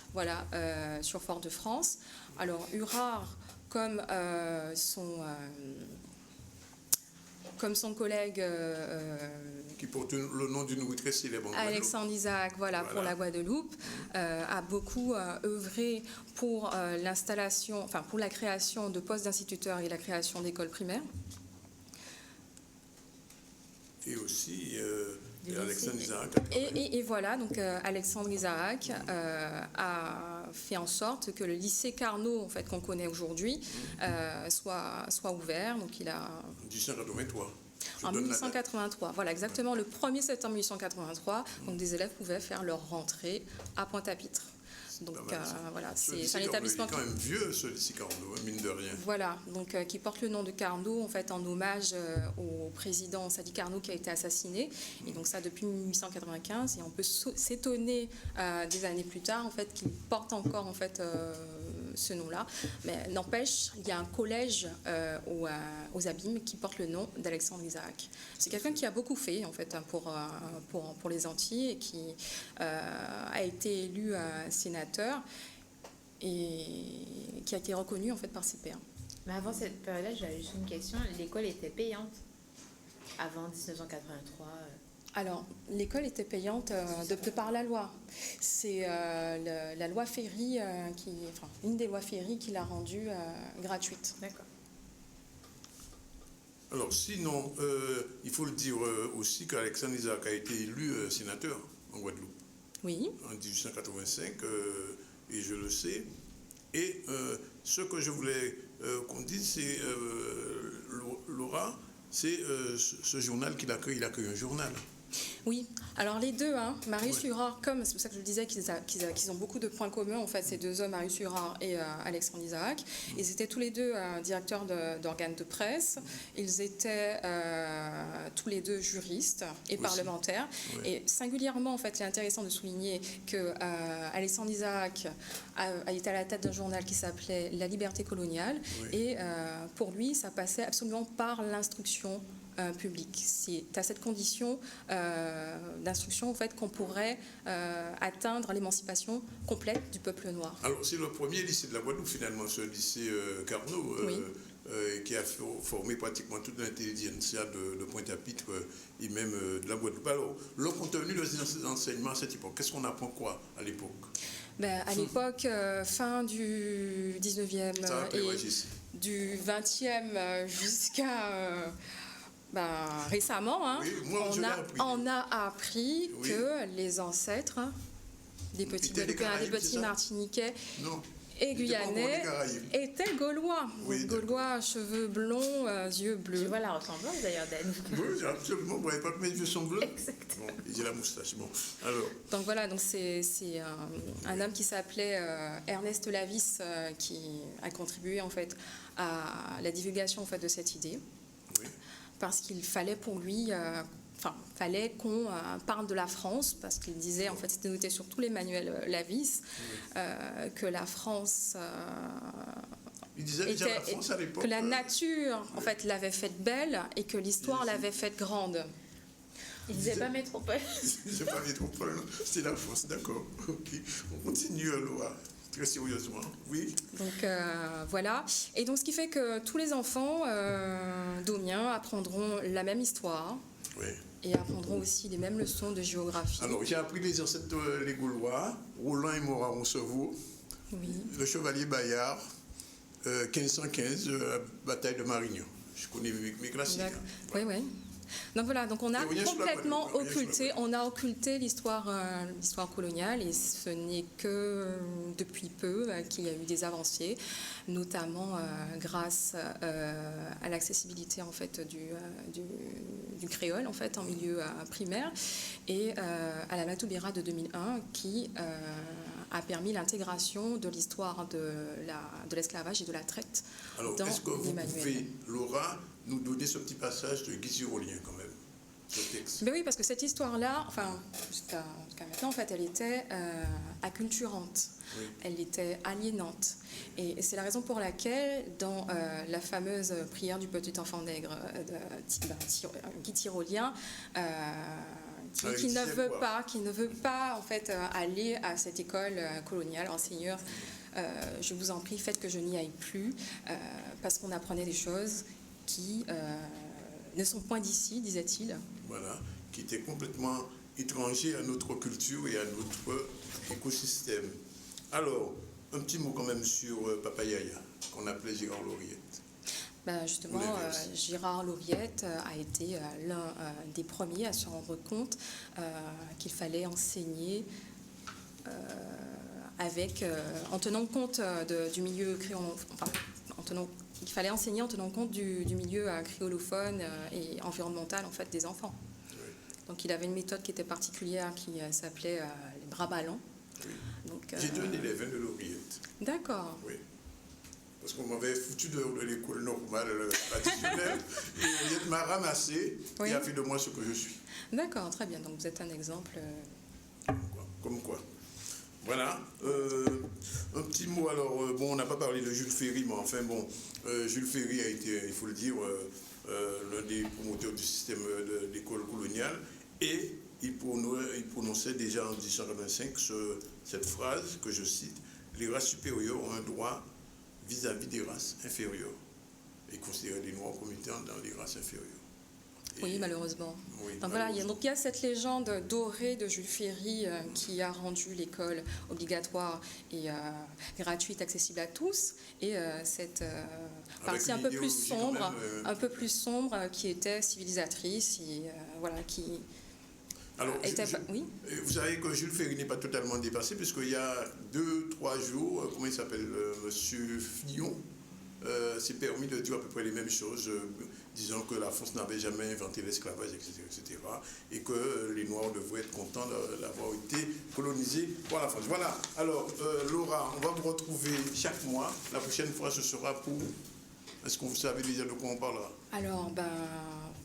Speaker 3: sur Fort-de-France. Alors, Urard, comme son collègue...
Speaker 1: qui porte le nom d'une rue très célèbre en Guadeloupe.
Speaker 3: Alexandre Isaac, pour la Guadeloupe, a beaucoup œuvré pour l'installation, pour la création de postes d'instituteurs et la création d'écoles primaires.
Speaker 1: Et aussi Alexandre Isaac.
Speaker 3: Et voilà, donc Alexandre Isaac a fait en sorte que le lycée Carnot, en fait, qu'on connaît aujourd'hui, soit ouvert. Donc il a...
Speaker 1: 1883.
Speaker 3: En 1883, voilà, exactement, le 1er septembre 1883, donc des élèves pouvaient faire leur rentrée à Pointe-à-Pitre. Donc voilà, c'est un établissement
Speaker 1: qui est quand même vieux, ce lycée Carnot, mine de rien.
Speaker 3: Voilà, donc qui porte le nom de Carnot en fait en hommage au président Sadi Carnot qui a été assassiné. Et donc ça depuis 1895, et on peut s'étonner des années plus tard en fait qu'il porte encore en fait ce nom-là. Mais n'empêche, il y a un collège aux Abîmes qui porte le nom d'Alexandre Isaac. C'est quelqu'un qui a beaucoup fait en fait pour les Antilles et qui a été élu sénateur et qui a été reconnu en fait par ses pairs.
Speaker 2: Mais avant cette période-là, j'avais juste une question. L'école était payante avant 1983
Speaker 3: Alors, l'école était payante de par la loi. C'est la loi Ferry, une des lois Ferry qui l'a rendue gratuite.
Speaker 2: D'accord.
Speaker 1: Alors, sinon, il faut le dire aussi qu'Alexandre Isaac a été élu sénateur en Guadeloupe.
Speaker 3: Oui.
Speaker 1: En 1885, et je le sais. Et ce que je voulais qu'on dise, c'est, Laura, c'est ce journal qu'il accueille. Il accueille un journal.
Speaker 3: Oui, alors les deux, hein, Marius Hurard, comme c'est pour ça que je le disais qu'ils ont beaucoup de points communs, en fait, ces deux hommes, Marius Hurard et Alexandre Isaac. Ils étaient tous les deux directeurs d'organes de presse. Ils étaient tous les deux juristes et parlementaires. Oui. Et singulièrement, en fait, il est intéressant de souligner que Alexandre Isaac a été à la tête d'un journal qui s'appelait La Liberté coloniale. Oui. Et pour lui, ça passait absolument par l'instruction public. C'est à cette condition d'instruction en fait, qu'on pourrait atteindre l'émancipation complète du peuple noir.
Speaker 1: Alors c'est le premier lycée de la Guadeloupe finalement, ce lycée Carnot, qui a formé pratiquement toute l'intelligentsia de Pointe-à-Pitre et même de la Guadeloupe. Alors le contenu des enseignements à cette époque, qu'est-ce qu'on apprend quoi à l'époque?
Speaker 3: À l'époque, fin du 19e et du 20e jusqu'à... récemment, hein, on a appris que les ancêtres des petits Guadeloupéens, des petits Martiniquais et Guyanais étaient Gaulois. Oui, Gaulois, cheveux blonds, yeux bleus.
Speaker 2: Tu vois la ressemblance d'ailleurs, Dan.
Speaker 1: Oui, absolument. Vous ne voyez pas que mes yeux sont bleus? Exactement. Bon, j'ai la moustache. Bon, alors.
Speaker 3: Donc voilà, donc c'est un homme qui s'appelait Ernest Lavis qui a contribué en fait à la divulgation en fait de cette idée. Parce qu'il fallait pour lui, fallait qu'on parle de la France, parce qu'il disait, en fait, c'était noté sur tous les manuels Lavis, que la France,
Speaker 1: il disait déjà la France à l'époque,
Speaker 3: que la nature, en fait, l'avait faite belle et que l'histoire l'avait faite grande.
Speaker 2: Il disait pas métropole.
Speaker 1: C'est pas métropole, non, c'était la France, d'accord. Okay. On continue, Laura. Très sérieusement, oui.
Speaker 3: Donc voilà. Et donc ce qui fait que tous les enfants d'Omiens apprendront la même histoire. Oui. Et apprendront aussi les mêmes leçons de géographie.
Speaker 1: Alors j'ai appris les ancêtres les Gaulois, Roland et Morat Roncevaux, le chevalier Bayard, 1515, bataille de Marignan. Je connais mes classiques.
Speaker 3: Oui, oui. Donc voilà, donc on a complètement occulté l'histoire coloniale et ce n'est que depuis peu qu'il y a eu des avancées, notamment grâce à l'accessibilité en fait du créole en fait en milieu primaire et à la Matoubira de 2001 qui a permis l'intégration de l'histoire de l'esclavage et de la traite.
Speaker 1: Alors, est-ce que vous pouvez, Laura, nous donner ce petit passage de Guy Tyrolien quand même, ce texte?
Speaker 3: Oui, parce que cette histoire-là, jusqu'à maintenant, en fait, elle était acculturante, elle était aliénante. Et c'est la raison pour laquelle, dans la fameuse prière du petit enfant nègre de Guy Tyrolien, qui ne veut pas en fait aller à cette école coloniale. Alors, Seigneur, je vous en prie, faites que je n'y aille plus, parce qu'on apprenait des choses qui ne sont point d'ici, disait-il.
Speaker 1: Voilà, qui étaient complètement étrangers à notre culture et à notre écosystème. Alors, un petit mot quand même sur Papa Yaya, qu'on appelait Gérard Lauriette.
Speaker 3: Justement, Gérard Lauriette a été l'un des premiers à se rendre compte qu'il fallait enseigner en tenant compte du milieu il fallait enseigner en tenant compte du milieu créolophone et environnemental en fait des enfants. Oui. Donc il avait une méthode qui était particulière qui s'appelait les bras ballants.
Speaker 1: Oui. J'ai deux élèves de Lauriette.
Speaker 3: D'accord.
Speaker 1: Oui. Parce qu'on m'avait foutu dehors de l'école normale traditionnelle et Lauriette m'a ramassé et a fait de moi ce que je suis.
Speaker 3: D'accord, très bien. Donc vous êtes un exemple.
Speaker 1: Comme quoi. Voilà. Un petit mot alors. On n'a pas parlé de Jules Ferry, mais enfin bon, Jules Ferry a été, il faut le dire, l'un des promoteurs du système d'école coloniale et il prononçait déjà en 1885 cette phrase que je cite: les races supérieures ont un droit vis-à-vis des races inférieures et considérer les Noirs comme étant dans les races inférieures.
Speaker 3: Oui, malheureusement. Donc voilà, il y a cette légende dorée de Jules Ferry qui a rendu l'école obligatoire et gratuite, accessible à tous, et cette partie un peu plus sombre, qui était civilisatrice et voilà qui.
Speaker 1: Alors, vous savez que Jules Ferry n'est pas totalement dépassé, puisqu'il y a 2-3 jours, comment il s'appelle, Monsieur Fillon s'est permis de dire à peu près les mêmes choses. disant que la France n'avait jamais inventé l'esclavage, etc., et que les Noirs devraient être contents d'avoir été colonisés par la France. Voilà, alors Laura, on va vous retrouver chaque mois. La prochaine fois, ce sera pour... Est-ce que vous savez déjà de quoi on parlera?
Speaker 3: Alors,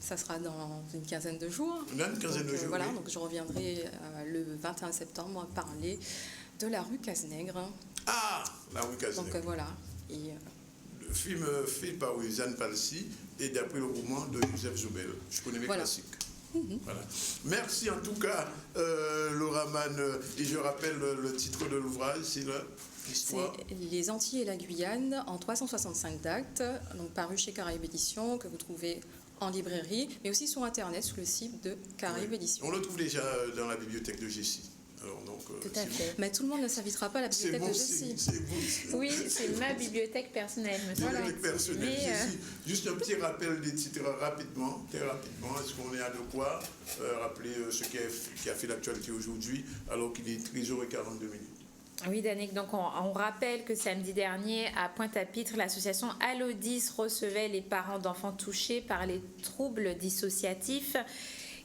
Speaker 3: ça sera dans une quinzaine de jours.
Speaker 1: Dans une quinzaine de jours,
Speaker 3: voilà,
Speaker 1: oui.
Speaker 3: donc je reviendrai le 21 septembre parler de la rue Cazenègre.
Speaker 1: Ah, la rue Cazenègre.
Speaker 3: Donc voilà.
Speaker 1: Le film fait par Yann Palsy et d'après le roman de Joseph Joubel. Je connais mes classiques. Voilà. Merci en tout cas, Laura Mann. Et je rappelle le titre de l'ouvrage, c'est l'histoire.
Speaker 3: C'est Les Antilles et la Guyane en 365 actes, donc paru chez Caraïbes Éditions, que vous trouvez en librairie, mais aussi sur Internet, sur le site de Caraïbes Éditions.
Speaker 1: On le trouve déjà dans la bibliothèque de Jessie. Alors, donc,
Speaker 3: tout à fait. Mais tout le monde ne s'invitera pas à la bibliothèque de Jessie.
Speaker 2: Oui, c'est ma bibliothèque personnelle, monsieur.
Speaker 1: Bibliothèque personnelle, Jessie. Juste un petit rappel des titres rapidement, très rapidement. Est-ce qu'on est à de quoi rappeler ce qui a fait l'actualité aujourd'hui, alors qu'il est 13h42 minutes?
Speaker 2: Oui, Danick, donc on rappelle que samedi dernier, à Pointe-à-Pitre, l'association Allodis recevait les parents d'enfants touchés par les troubles dissociatifs.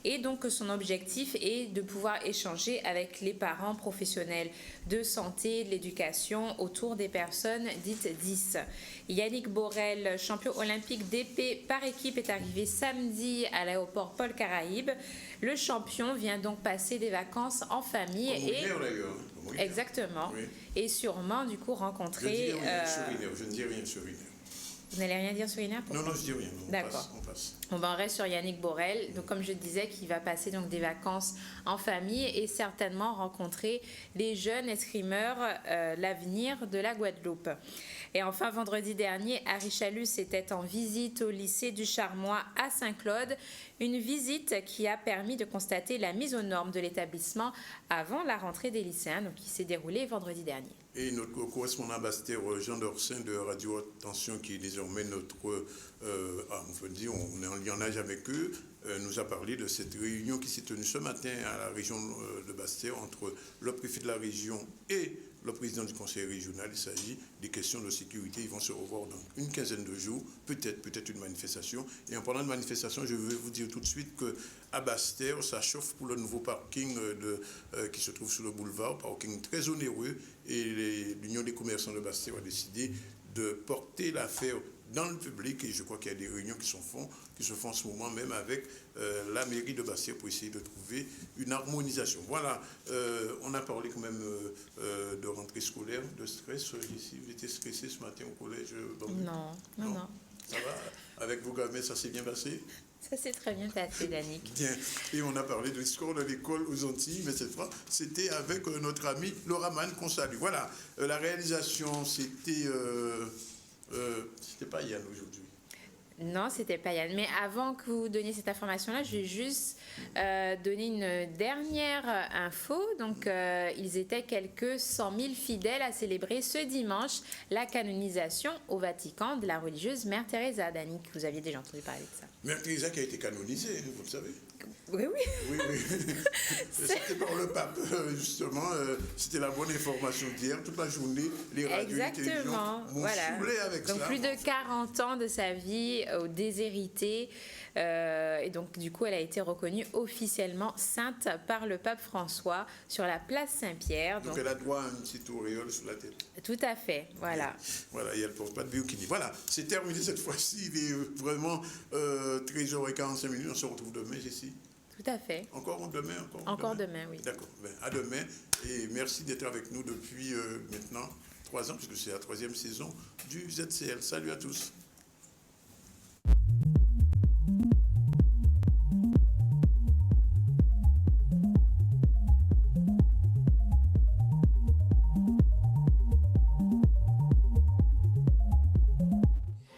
Speaker 2: Et donc son objectif est de pouvoir échanger avec les parents professionnels de santé, de l'éducation autour des personnes dites 10. Yannick Borel, champion olympique d'épée par équipe, est arrivé samedi à l'aéroport Paul Caraïbes. Le champion vient donc passer des vacances en famille. Exactement. Oui. Et sûrement du coup rencontrer...
Speaker 1: Je ne dis rien sur Iner.
Speaker 2: Vous n'allez rien dire sur Iner?
Speaker 1: Non, je dis rien.
Speaker 2: D'accord.
Speaker 1: On passe.
Speaker 2: On reste sur Yannick Borel. Donc, comme je disais, qui va passer donc des vacances en famille et certainement rencontrer les jeunes escrimeurs, l'avenir de la Guadeloupe. Et enfin, vendredi dernier, Harry Chalus était en visite au lycée du Charmois à Saint-Claude. Une visite qui a permis de constater la mise aux normes de l'établissement avant la rentrée des lycéens, donc qui s'est déroulée vendredi dernier.
Speaker 1: Et notre correspondant ambassadeur Jean Dorsin de Radio Attention, qui est désormais notre, on peut dire, on est en liaison avec eux, nous a parlé de cette réunion qui s'est tenue ce matin à la région de Bastère entre le préfet de la région et le président du conseil régional. Il s'agit des questions de sécurité. Ils vont se revoir dans une quinzaine de jours, peut-être une manifestation. Et en parlant de manifestation, je veux vous dire tout de suite qu'à Bastère, ça chauffe pour le nouveau parking qui se trouve sur le boulevard, parking très onéreux. Et l'Union des commerçants de Bastère a décidé de porter l'affaire dans le public, et je crois qu'il y a des réunions qui se font en ce moment même avec la mairie de Bastère pour essayer de trouver une harmonisation. Voilà, on a parlé quand même de rentrée scolaire, de stress. Ici, vous étiez stressé ce matin au collège?
Speaker 2: Non.
Speaker 1: Ça va? Avec vos gamins, ça s'est bien passé?
Speaker 2: Ça s'est très bien passé, Danick.
Speaker 1: Bien. Et on a parlé de l'histoire de l'école aux Antilles, mais cette fois, c'était avec notre ami Laura Mann qu'on salue. Voilà, la réalisation, c'était pas Yann aujourd'hui.
Speaker 2: Non, c'était pas Yann. Mais avant que vous donniez cette information-là, je vais juste donner une dernière info. Donc, ils étaient quelques 100 000 fidèles à célébrer ce dimanche la canonisation au Vatican de la religieuse Mère Teresa. Danick, vous aviez déjà entendu parler de ça.
Speaker 1: Mère Teresa qui a été canonisée, vous le savez.
Speaker 2: Oui.
Speaker 1: C'était par le pape, justement. C'était la bonne information d'hier. Toute la journée, les radios et les télévisions m'ont saoulé avec ça.
Speaker 2: Donc, plus de 40 ans de sa vie au déshérité. Et donc, du coup, elle a été reconnue officiellement sainte par le pape François sur la place Saint-Pierre.
Speaker 1: Donc elle a droit à une petite auréole sur la tête.
Speaker 2: Tout à fait, voilà.
Speaker 1: Voilà, et elle ne porte pas de bikini. Voilà, c'est terminé cette fois-ci. Il est vraiment 13h45. On se retrouve demain, Jessie.
Speaker 2: Tout à fait.
Speaker 1: Encore demain?
Speaker 2: Encore demain, oui.
Speaker 1: D'accord. À demain. Et merci d'être avec nous depuis maintenant 3 ans, puisque c'est la 3e saison du ZCL. Salut à tous.